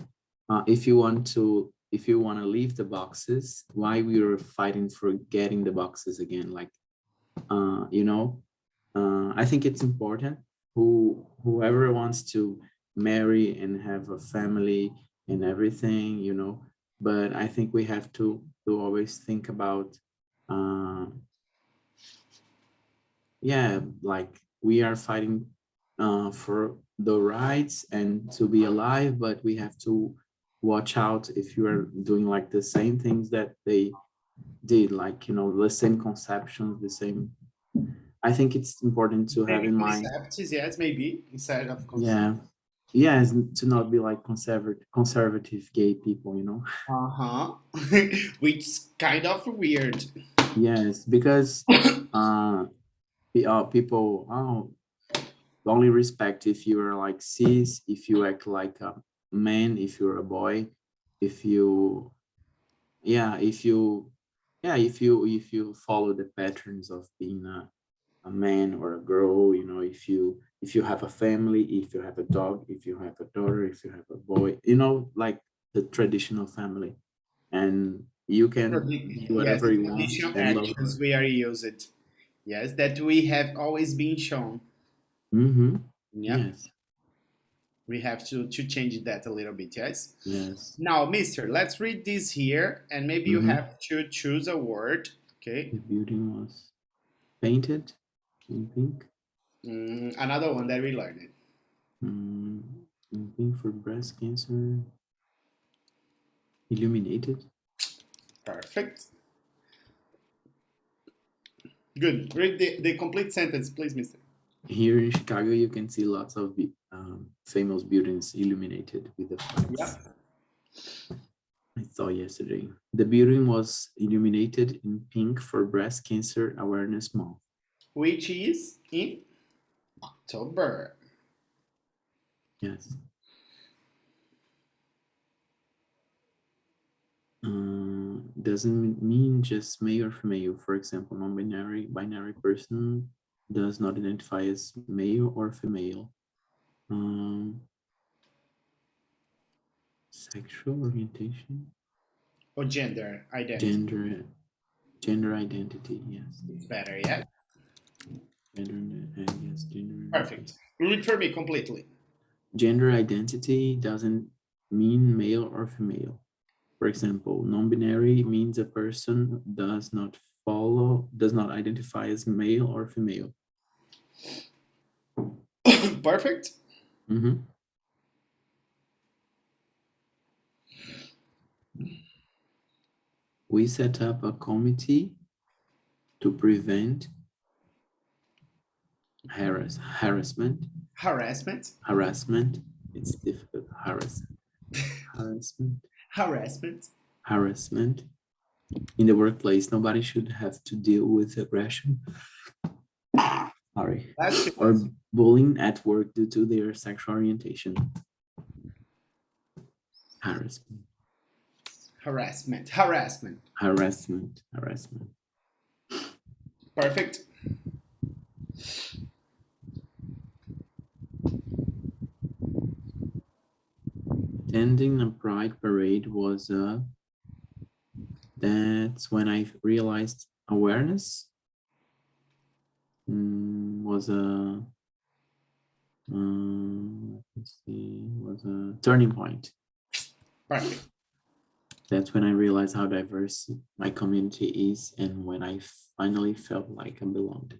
[SPEAKER 2] if you want to leave the boxes, why we are fighting for getting the boxes again? Like I think it's important whoever wants to marry and have a family and everything, but I think we have to always think about uh, yeah, like we are fighting for the rights and to be alive, but we have to watch out if you are doing like the same things that they did, like the same conceptions, the same. I think it's important to have
[SPEAKER 1] Maybe
[SPEAKER 2] in mind.
[SPEAKER 1] concepts, yes, maybe instead of concept.
[SPEAKER 2] Yeah, yeah, to not be like conservative gay people,
[SPEAKER 1] Uh-huh. Which is kind of weird.
[SPEAKER 2] Yes, because people only respect if you are like cis, if you act like a man, if you're a boy, if you yeah, if you follow the patterns of being a man or a girl, if you have a family, if you have a dog, if you have a daughter, if you have a boy, like the traditional family, and you can be
[SPEAKER 1] Yes,
[SPEAKER 2] whatever
[SPEAKER 1] the
[SPEAKER 2] you want
[SPEAKER 1] traditional
[SPEAKER 2] and love.
[SPEAKER 1] actions we are used. Yes, that we have always been shown.
[SPEAKER 2] Mm-hmm.
[SPEAKER 1] Yep.
[SPEAKER 2] Yes.
[SPEAKER 1] We have to change that a little bit, yes?
[SPEAKER 2] Yes.
[SPEAKER 1] Now, mister, let's read this here, and maybe you
[SPEAKER 2] Mm-hmm.
[SPEAKER 1] have to choose a word, okay?
[SPEAKER 2] The building was painted in pink.
[SPEAKER 1] Another one that we learned.
[SPEAKER 2] Mm, in pink for breast cancer. Illuminated.
[SPEAKER 1] Perfect. Good. Read the complete sentence, please, mister.
[SPEAKER 2] Here in Chicago, you can see lots of famous buildings illuminated with the flags.
[SPEAKER 1] Yep.
[SPEAKER 2] I saw yesterday. The building was illuminated in pink for Breast Cancer Awareness Month.
[SPEAKER 1] Which is in October.
[SPEAKER 2] Yes. Doesn't mean just male or female. For example, binary person does not identify as male or female. Sexual orientation
[SPEAKER 1] Or gender identity.
[SPEAKER 2] Gender identity, yes.
[SPEAKER 1] It's better, yeah?
[SPEAKER 2] Gender.
[SPEAKER 1] Perfect. Read for me completely.
[SPEAKER 2] Gender identity doesn't mean male or female. For example, non-binary means a person does not identify as male or female.
[SPEAKER 1] Perfect.
[SPEAKER 2] Mm-hmm. We set up a committee to prevent harassment. It's difficult. Harassment in the workplace. Nobody should have to deal with aggression. Sorry. Or bullying at work due to their sexual orientation.
[SPEAKER 1] Harassment. Perfect.
[SPEAKER 2] Attending a pride parade was that's when I realized awareness was a turning point.
[SPEAKER 1] Perfect.
[SPEAKER 2] That's when I realized how diverse my community is and when I finally felt like I belonged.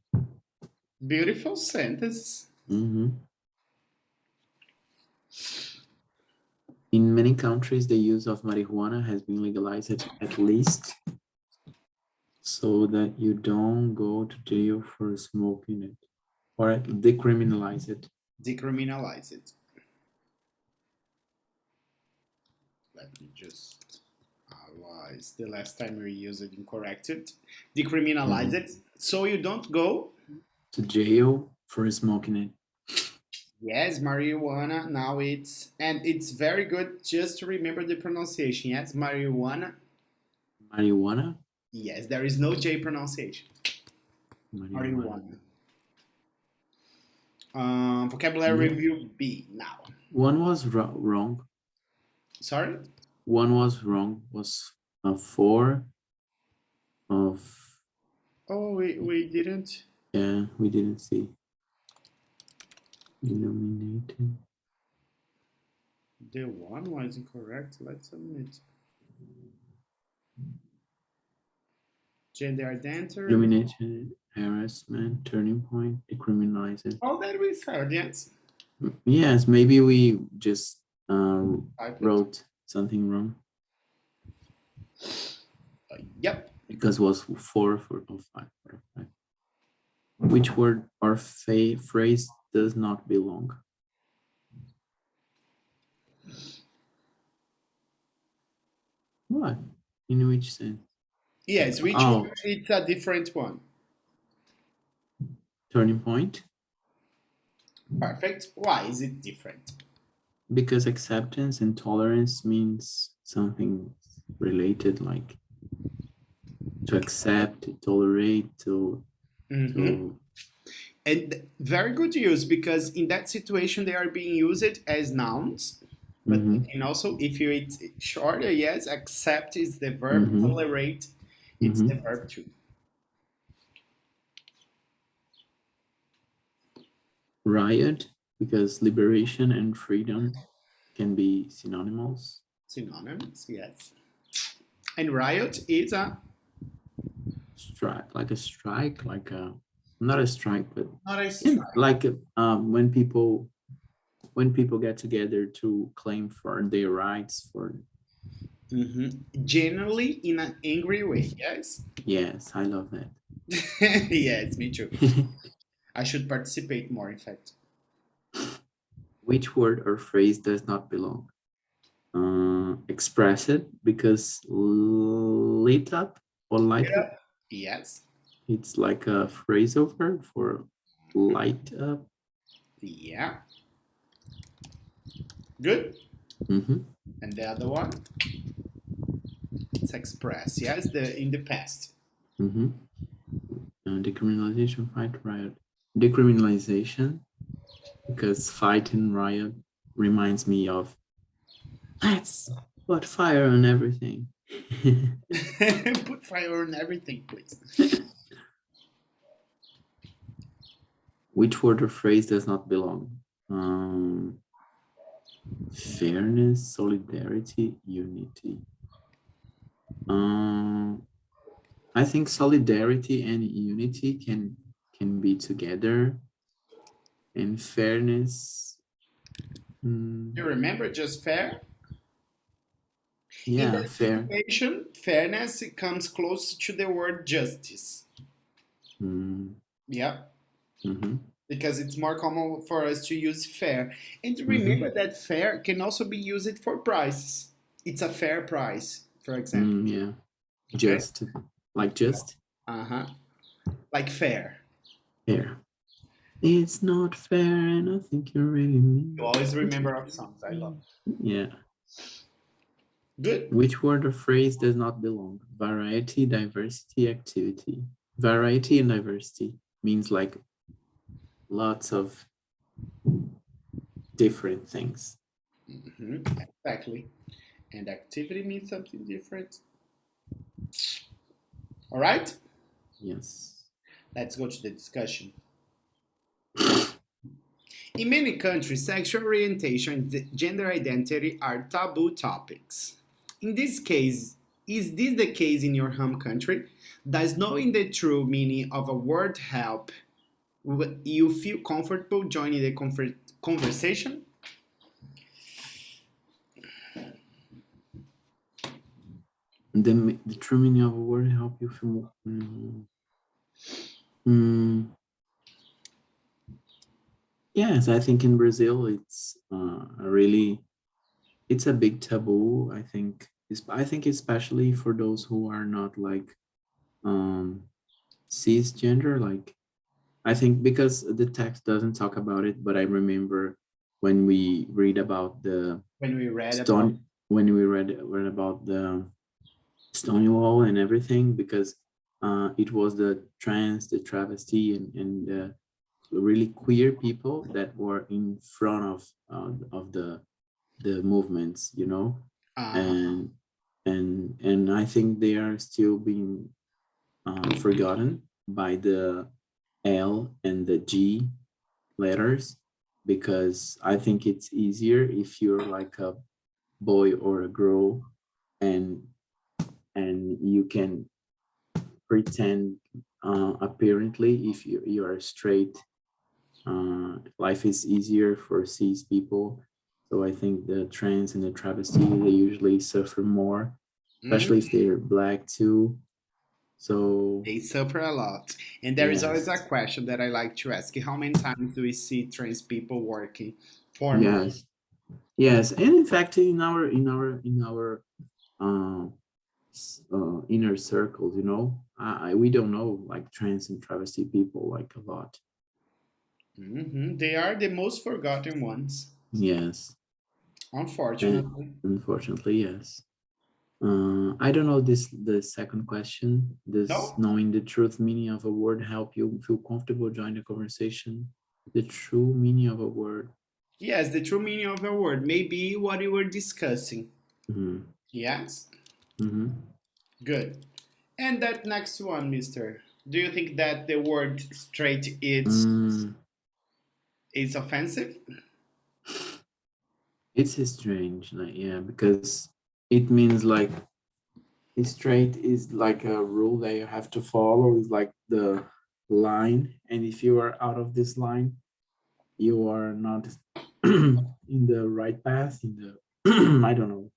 [SPEAKER 1] Beautiful sentence.
[SPEAKER 2] Mm-hmm. In many countries, the use of marijuana has been legalized at least so that you don't go to jail for smoking it, or decriminalize it.
[SPEAKER 1] Decriminalize it. Let me just, otherwise the last time we used it and corrected. Decriminalize it so you don't go
[SPEAKER 2] to jail for smoking it.
[SPEAKER 1] Yes, marijuana. Now it's very good just to remember the pronunciation. Yes, marijuana.
[SPEAKER 2] Marijuana?
[SPEAKER 1] Yes, there is no J pronunciation. Marijuana. Vocabulary review B now.
[SPEAKER 2] One was wrong.
[SPEAKER 1] Sorry?
[SPEAKER 2] One was wrong. Was a 4 of.
[SPEAKER 1] Oh, we didn't.
[SPEAKER 2] Yeah, we didn't see. Illuminated.
[SPEAKER 1] The one was incorrect. Let's admit. Gender identity.
[SPEAKER 2] Illuminated, harassment, turning point, decriminalize.
[SPEAKER 1] All that we said, yes.
[SPEAKER 2] Yes, maybe we just wrote something wrong.
[SPEAKER 1] Yep.
[SPEAKER 2] Because it was 4 of 5. Which word or phrase does not belong? What? In which sense?
[SPEAKER 1] Yes, which one? It's a different one.
[SPEAKER 2] Turning point?
[SPEAKER 1] Perfect. Why is it different?
[SPEAKER 2] Because acceptance and tolerance means something related, like to accept, to tolerate, to
[SPEAKER 1] and very good use, because in that situation they are being used as nouns, but and also if it's shorter, yes, accept is the verb, tolerate it's the verb too.
[SPEAKER 2] Riot, because liberation and freedom can be synonymous.
[SPEAKER 1] Synonymous, yes. And riot is a
[SPEAKER 2] strike, like a not a strike, but
[SPEAKER 1] not a strike.
[SPEAKER 2] Like when people get together to claim for their rights for.
[SPEAKER 1] Generally in an angry way, yes.
[SPEAKER 2] Yes, I love that.
[SPEAKER 1] Yes, me too. I should participate more, in fact.
[SPEAKER 2] Which word or phrase does not belong? Express it, because lit up or light up,
[SPEAKER 1] Yes.
[SPEAKER 2] it's like a phrasal verb for light up.
[SPEAKER 1] Yeah. Good.
[SPEAKER 2] Mm-hmm.
[SPEAKER 1] And the other one? It's express. Yes, in the past.
[SPEAKER 2] Mm-hmm. Decriminalization, fight, riot. Decriminalization, because fight and riot reminds me of let's put fire on everything.
[SPEAKER 1] Put fire on everything, please.
[SPEAKER 2] Which word or phrase does not belong? Fairness, solidarity, unity. I think solidarity and unity can be together, and fairness.
[SPEAKER 1] You remember just fair? In
[SPEAKER 2] Yeah,
[SPEAKER 1] that
[SPEAKER 2] fair.
[SPEAKER 1] situation, fairness it comes close to the word justice. Yeah.
[SPEAKER 2] Mm-hmm.
[SPEAKER 1] Because it's more common for us to use fair. And remember that fair can also be used for prices. It's a fair price, for example.
[SPEAKER 2] Yeah.
[SPEAKER 1] Okay?
[SPEAKER 2] Just. Like just?
[SPEAKER 1] Uh-huh. Like fair.
[SPEAKER 2] Fair. It's not fair, and I think you really mean.
[SPEAKER 1] You always remember our songs. I love it.
[SPEAKER 2] Yeah.
[SPEAKER 1] Good.
[SPEAKER 2] Which word or phrase does not belong? Variety, diversity, activity. Variety and diversity means like lots of different things.
[SPEAKER 1] Exactly. And activity means something different. All right?
[SPEAKER 2] Yes.
[SPEAKER 1] Let's go to the discussion. In many countries, sexual orientation and gender identity are taboo topics. In this case, is this the case in your home country? Does knowing the true meaning of a word help you feel comfortable joining the conversation?
[SPEAKER 2] The true meaning of a word help you feel. Yes, I think in Brazil it's it's a big taboo. I think especially for those who are not like cisgender. Like I think because the text doesn't talk about it, but I remember when we read about the
[SPEAKER 1] When we read about
[SPEAKER 2] when we read about the Stonewall and everything, because it was the trans, the travesty, and really queer people that were in front of the movements, you know, and I think they are still being forgotten by the L and the G letters, because I think it's easier if you're like a boy or a girl, and you can pretend apparently if you are straight. Life is easier for cis people, so I think the trans and the travesty, they usually suffer more, especially if they're black too. So
[SPEAKER 1] they suffer a lot. And there is always a
[SPEAKER 2] yes,
[SPEAKER 1] question that I like to ask. How many times do we see trans people working formally?
[SPEAKER 2] yes, and in fact, in our uh, inner circles, you know, we don't know like trans and travesty people like a lot.
[SPEAKER 1] They are the most forgotten ones,
[SPEAKER 2] Yes, and
[SPEAKER 1] unfortunately.
[SPEAKER 2] unfortunately, yes. I don't know the second question. Does
[SPEAKER 1] No?
[SPEAKER 2] knowing the truth meaning of a word help you feel comfortable join the conversation? The true meaning of a word.
[SPEAKER 1] Yes, the true meaning of a word may be what you were discussing.
[SPEAKER 2] Mm-hmm.
[SPEAKER 1] Yes?
[SPEAKER 2] Mm-hmm.
[SPEAKER 1] Good. And that next one, mister. Do you think that the word straight is offensive?
[SPEAKER 2] It's strange, like yeah, because it means like straight is like a rule that you have to follow, is like the line, and if you are out of this line, you are not in the right path, in the I don't know.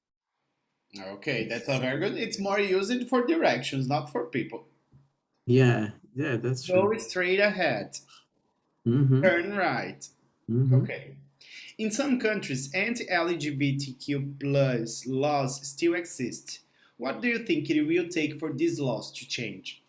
[SPEAKER 1] Okay, that's a very good. It's more used for directions, not for people.
[SPEAKER 2] Yeah, that's
[SPEAKER 1] Go
[SPEAKER 2] true.
[SPEAKER 1] straight ahead.
[SPEAKER 2] Mm-hmm.
[SPEAKER 1] Turn right.
[SPEAKER 2] Mm-hmm.
[SPEAKER 1] Okay. In some countries, anti-LGBTQ plus laws still exist. What do you think it will take for these laws to change?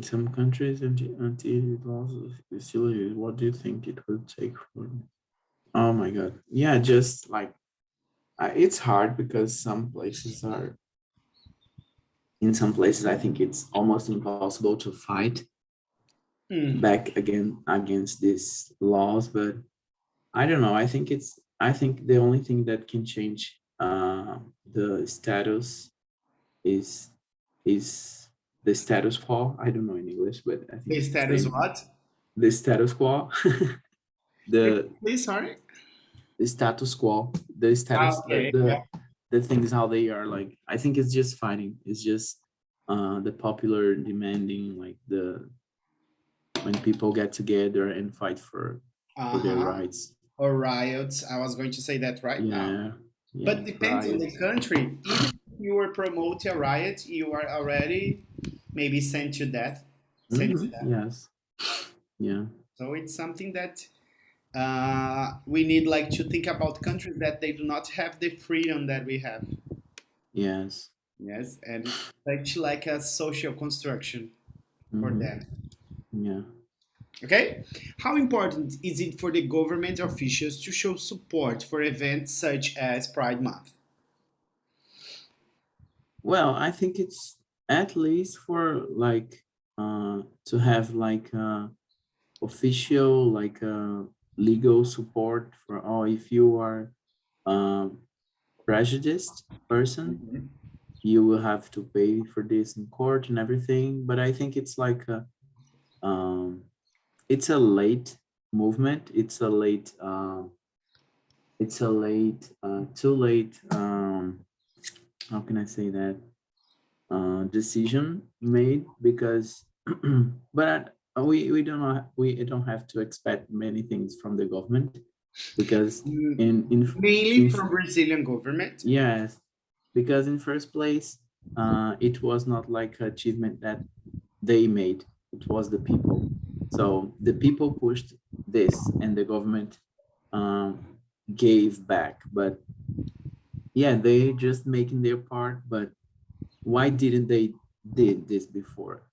[SPEAKER 2] Some countries anti-laws still use. What do you think it would take for? Oh my God. Yeah, just like it's hard because some places are, in some places, I think it's almost impossible to fight
[SPEAKER 1] Mm.
[SPEAKER 2] back again against these laws. But I don't know. I think the only thing that can change the status is is the status quo. I don't know in English, but I think
[SPEAKER 1] The
[SPEAKER 2] it's the
[SPEAKER 1] status
[SPEAKER 2] same.
[SPEAKER 1] what?
[SPEAKER 2] The status quo. the
[SPEAKER 1] Please, sorry.
[SPEAKER 2] the status quo, the status,
[SPEAKER 1] Okay.
[SPEAKER 2] the things how they are. Like I think it's just fighting. It's just the popular demanding, like the when people get together and fight for their
[SPEAKER 1] Uh-huh.
[SPEAKER 2] rights.
[SPEAKER 1] Or riots. I was going to say that right now.
[SPEAKER 2] Yeah,
[SPEAKER 1] But
[SPEAKER 2] yes,
[SPEAKER 1] depends on the
[SPEAKER 2] riots.
[SPEAKER 1] country. Even if you were promoting a riot, you are already maybe sent to death. Sent to death.
[SPEAKER 2] Yes, yeah,
[SPEAKER 1] So it's something that we need like to think about countries that they do not have the freedom that we have.
[SPEAKER 2] yes.
[SPEAKER 1] Yes, and it's such like a social construction for them.
[SPEAKER 2] Yeah.
[SPEAKER 1] Okay? How important is it for the government officials to show support for events such as Pride Month?
[SPEAKER 2] Well, I think it's at least for like to have like official like legal support for, oh, if you are a prejudiced person,
[SPEAKER 1] Mhm.
[SPEAKER 2] you will have to pay for this in court and everything. But I think um it's a late movement. It's a late too late how can I say that, decision made because but we don't have to expect many things from the government because
[SPEAKER 1] Mm,
[SPEAKER 2] in
[SPEAKER 1] mainly from Brazilian government.
[SPEAKER 2] yes, because in first place it was not like an achievement that they made, it was the people. So the people pushed this and the government um, gave back. But yeah, they just making their part. But why didn't they did this before?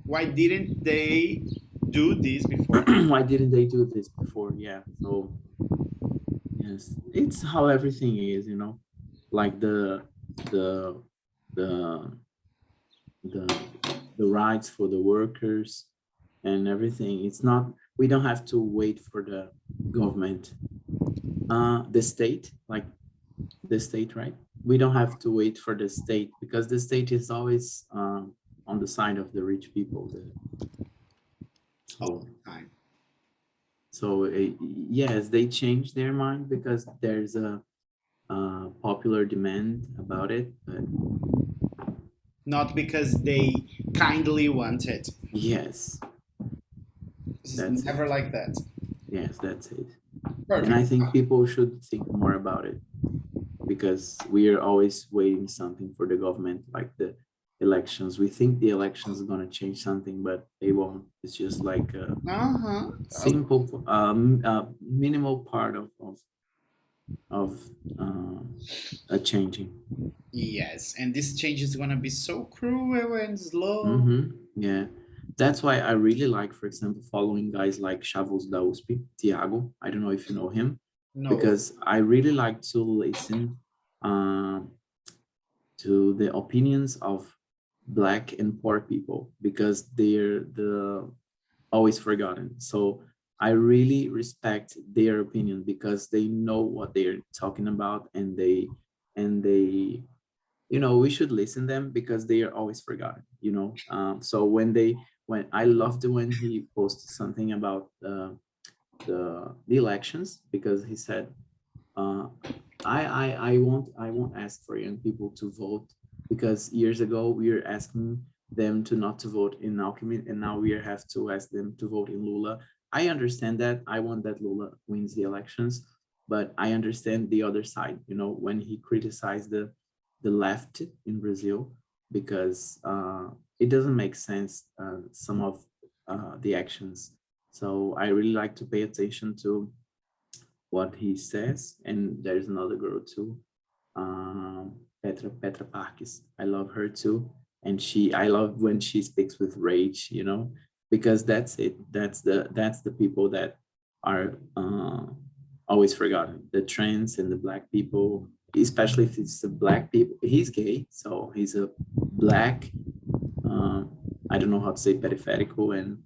[SPEAKER 1] Why didn't they do this before?
[SPEAKER 2] Why didn't they do this before? Yeah. So yes, it's how everything is. Like the the the the rights for the workers and everything. It's not. We don't have to wait for the government, the state, like the state, right? We don't have to wait for the state because the state is always on the side of the rich people.
[SPEAKER 1] All
[SPEAKER 2] So,
[SPEAKER 1] the time.
[SPEAKER 2] so yes, they change their mind because there's a popular demand about it. But
[SPEAKER 1] Not because they kindly want it.
[SPEAKER 2] yes,
[SPEAKER 1] It's
[SPEAKER 2] that's
[SPEAKER 1] never
[SPEAKER 2] it.
[SPEAKER 1] like that.
[SPEAKER 2] Yes, that's it. And I
[SPEAKER 1] Perfect.
[SPEAKER 2] think people should think more about it because we are always waiting something for the government, like the elections. We think the elections are going to change something, but they won't. It's just like a
[SPEAKER 1] Uh-huh.
[SPEAKER 2] simple, minimal part of a changing.
[SPEAKER 1] Yes, and this change is gonna be so cruel and slow.
[SPEAKER 2] Yeah, that's why I really like, for example, following guys like Chavos da USP, Tiago. I don't know if you know him,
[SPEAKER 1] No.
[SPEAKER 2] because I really like to listen um, to the opinions of Black and poor people because they're the always forgotten. So I really respect their opinion because they know what they're talking about, and they we should listen them because they are always forgotten. So when I loved when he posted something about the elections, because he said, uh, I won't ask for young people to vote because years ago we were asking them to not to vote in Alckmin, and now we have to ask them to vote in Lula. I understand that. I want that Lula wins the elections, but I understand the other side. When he criticized the left in Brazil because it doesn't make sense, some of the actions. So I really like to pay attention to what he says. And there's another girl too, Petra Parkis. I love her too, and I love when she speaks with rage, because that's it. That's the people that are always forgotten. The trans and the black people, especially if it's a black people. He's gay, so he's a black. I don't know how to say periférico, and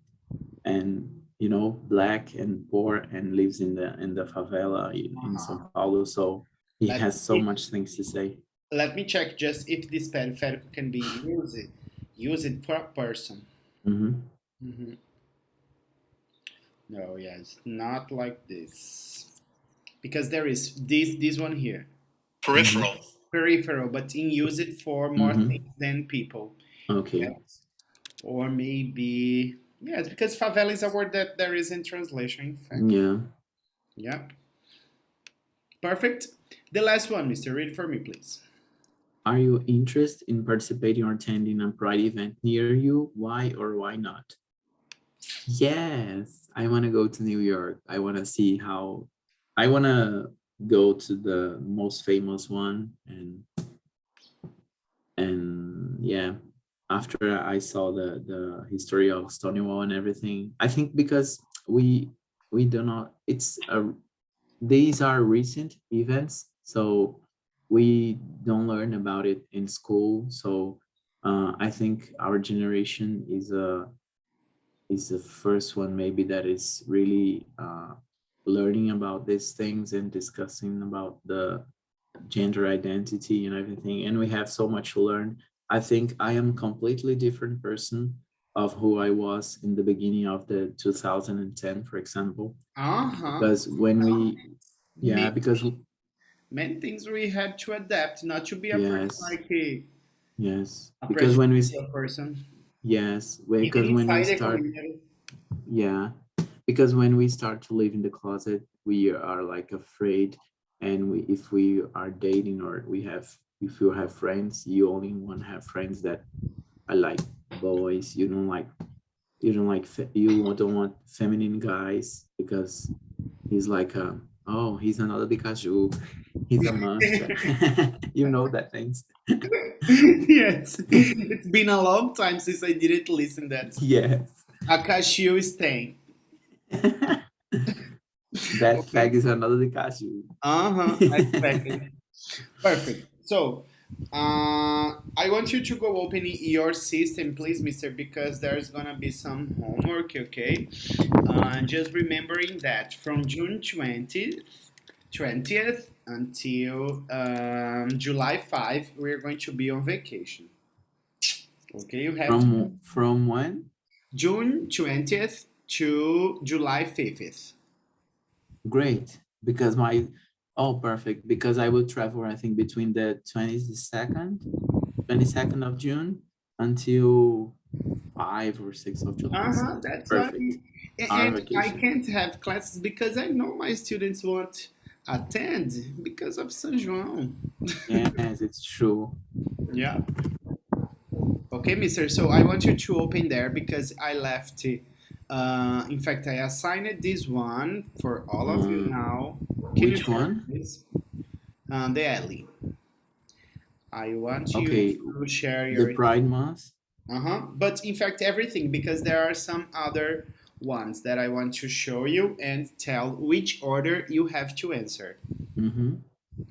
[SPEAKER 2] black and poor, and lives in the favela in São Paulo. So he
[SPEAKER 1] Let
[SPEAKER 2] has so
[SPEAKER 1] me,
[SPEAKER 2] much things to say.
[SPEAKER 1] let me check just if this periférico can be used for a person.
[SPEAKER 2] Hmm.
[SPEAKER 1] Hmm. No, yeah, it's not like this. Because there is this one here.
[SPEAKER 4] Peripheral.
[SPEAKER 1] Peripheral, but in use it for more
[SPEAKER 2] Hmm.
[SPEAKER 1] things than people.
[SPEAKER 2] Okay.
[SPEAKER 1] Yes. Or maybe yes, because favela is a word that there is in translation, in fact.
[SPEAKER 2] Yeah.
[SPEAKER 1] Yeah. Perfect. The last one, Mr. Read for me, please.
[SPEAKER 2] Are you interested in participating or attending a pride event near you? Why or why not? Yes, I want to go to New York. I want to see how. I want to go to the most famous one, and yeah, after I saw the history of Stonewall and everything, I think because we do not. These are recent events, so we don't learn about it in school. So I think our generation is the first one maybe that is really learning about these things and discussing about the gender identity and everything. And we have so much to learn. I think I am completely different person of who I was in the beginning of the 2010, for example,
[SPEAKER 1] Uh-huh.
[SPEAKER 2] because when we yeah,
[SPEAKER 1] Many,
[SPEAKER 2] because
[SPEAKER 1] many things we had to adapt, not to be a person
[SPEAKER 2] yes,
[SPEAKER 1] like a
[SPEAKER 2] because when we
[SPEAKER 1] prejudicial person.
[SPEAKER 2] yes,
[SPEAKER 1] Even
[SPEAKER 2] because when we
[SPEAKER 1] inside the
[SPEAKER 2] start
[SPEAKER 1] community.
[SPEAKER 2] yeah, because when we start to live in the closet, we are like afraid, and if we are dating, or if you have friends, you only want to have friends that are like boys. You don't want feminine guys, because he's like he's another Pikachu, he's a monster. That things.
[SPEAKER 1] Yes. It's been a long time since I didn't listen that.
[SPEAKER 2] Yes.
[SPEAKER 1] A cashew stain.
[SPEAKER 2] That
[SPEAKER 1] Okay.
[SPEAKER 2] fag is another Pikachu.
[SPEAKER 1] Uh-huh. Exactly. Perfect. So, I want you to go open your system, please, Mister, because there's gonna be some homework, okay? Just remembering that from June 20th until July 5, we're going to be on vacation. Okay, you have
[SPEAKER 2] From when?
[SPEAKER 1] June 20th to July 5th.
[SPEAKER 2] Great, because perfect, because I will travel, I think, between the 22nd of June until 5 or 6 of July.
[SPEAKER 1] Uh-huh,
[SPEAKER 2] So
[SPEAKER 1] that's why.
[SPEAKER 2] perfect. Our
[SPEAKER 1] And I
[SPEAKER 2] vacation.
[SPEAKER 1] can't have classes because I know my students won't attend because of San João.
[SPEAKER 2] Yes, it's true.
[SPEAKER 1] Yeah. Okay, Mister. So I want you to open there because I left. In fact, I assigned this one for all of you now. Can you
[SPEAKER 2] Which
[SPEAKER 1] share,
[SPEAKER 2] one?
[SPEAKER 1] please? The alley. I want you
[SPEAKER 2] Okay,
[SPEAKER 1] to share
[SPEAKER 2] the
[SPEAKER 1] your.
[SPEAKER 2] Pride Month.
[SPEAKER 1] Uh-huh. But in fact, everything, because there are some other ones that I want to show you and tell which order you have to answer.
[SPEAKER 2] Mm-hmm.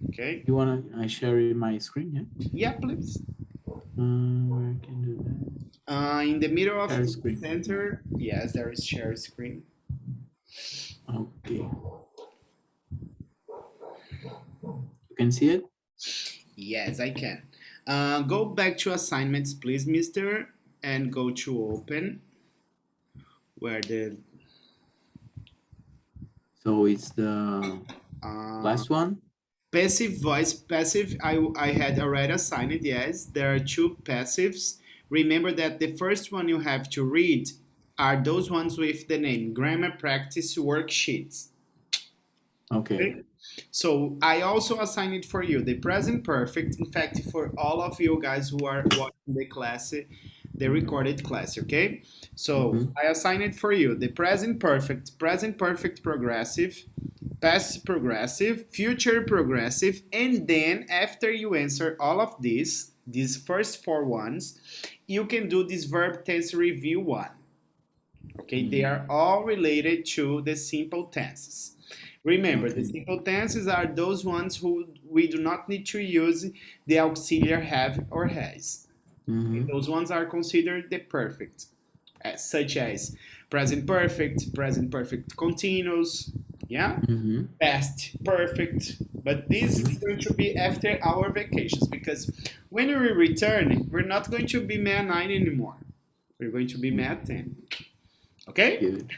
[SPEAKER 1] Okay?
[SPEAKER 2] You wanna I share my screen? Yeah.
[SPEAKER 1] Yeah, please.
[SPEAKER 2] Where can do that?
[SPEAKER 1] In the middle of
[SPEAKER 2] Share
[SPEAKER 1] the
[SPEAKER 2] screen.
[SPEAKER 1] center, yes, there is share screen.
[SPEAKER 2] Okay. You can see it.
[SPEAKER 1] Yes, I can. Go back to assignments, please, Mister, and go to open where the
[SPEAKER 2] So it's the
[SPEAKER 1] uh,
[SPEAKER 2] last one.
[SPEAKER 1] passive voice passive. I had already assigned it. Yes, there are two passives. Remember that the first one you have to read are those ones with the name grammar practice worksheets.
[SPEAKER 2] Okay.
[SPEAKER 1] Okay. So I also assigned it for you, the present perfect. In fact, for all of you guys who are watching the class, the recorded class, okay? So I assign it for you. The present perfect progressive, past progressive, future progressive, and then after you answer all of these first four ones, you can do this verb tense review one. Okay, they are all related to the simple tenses. Remember, the simple tenses are those ones who we do not need to use the auxiliary have or has. Okay, those ones are considered the perfect, such as present perfect continuous, yeah, past perfect. But this is going to be after our vacations, because when we return, we're not going to be MEA9 anymore. We're going to be MEA10. Okay?
[SPEAKER 2] Good.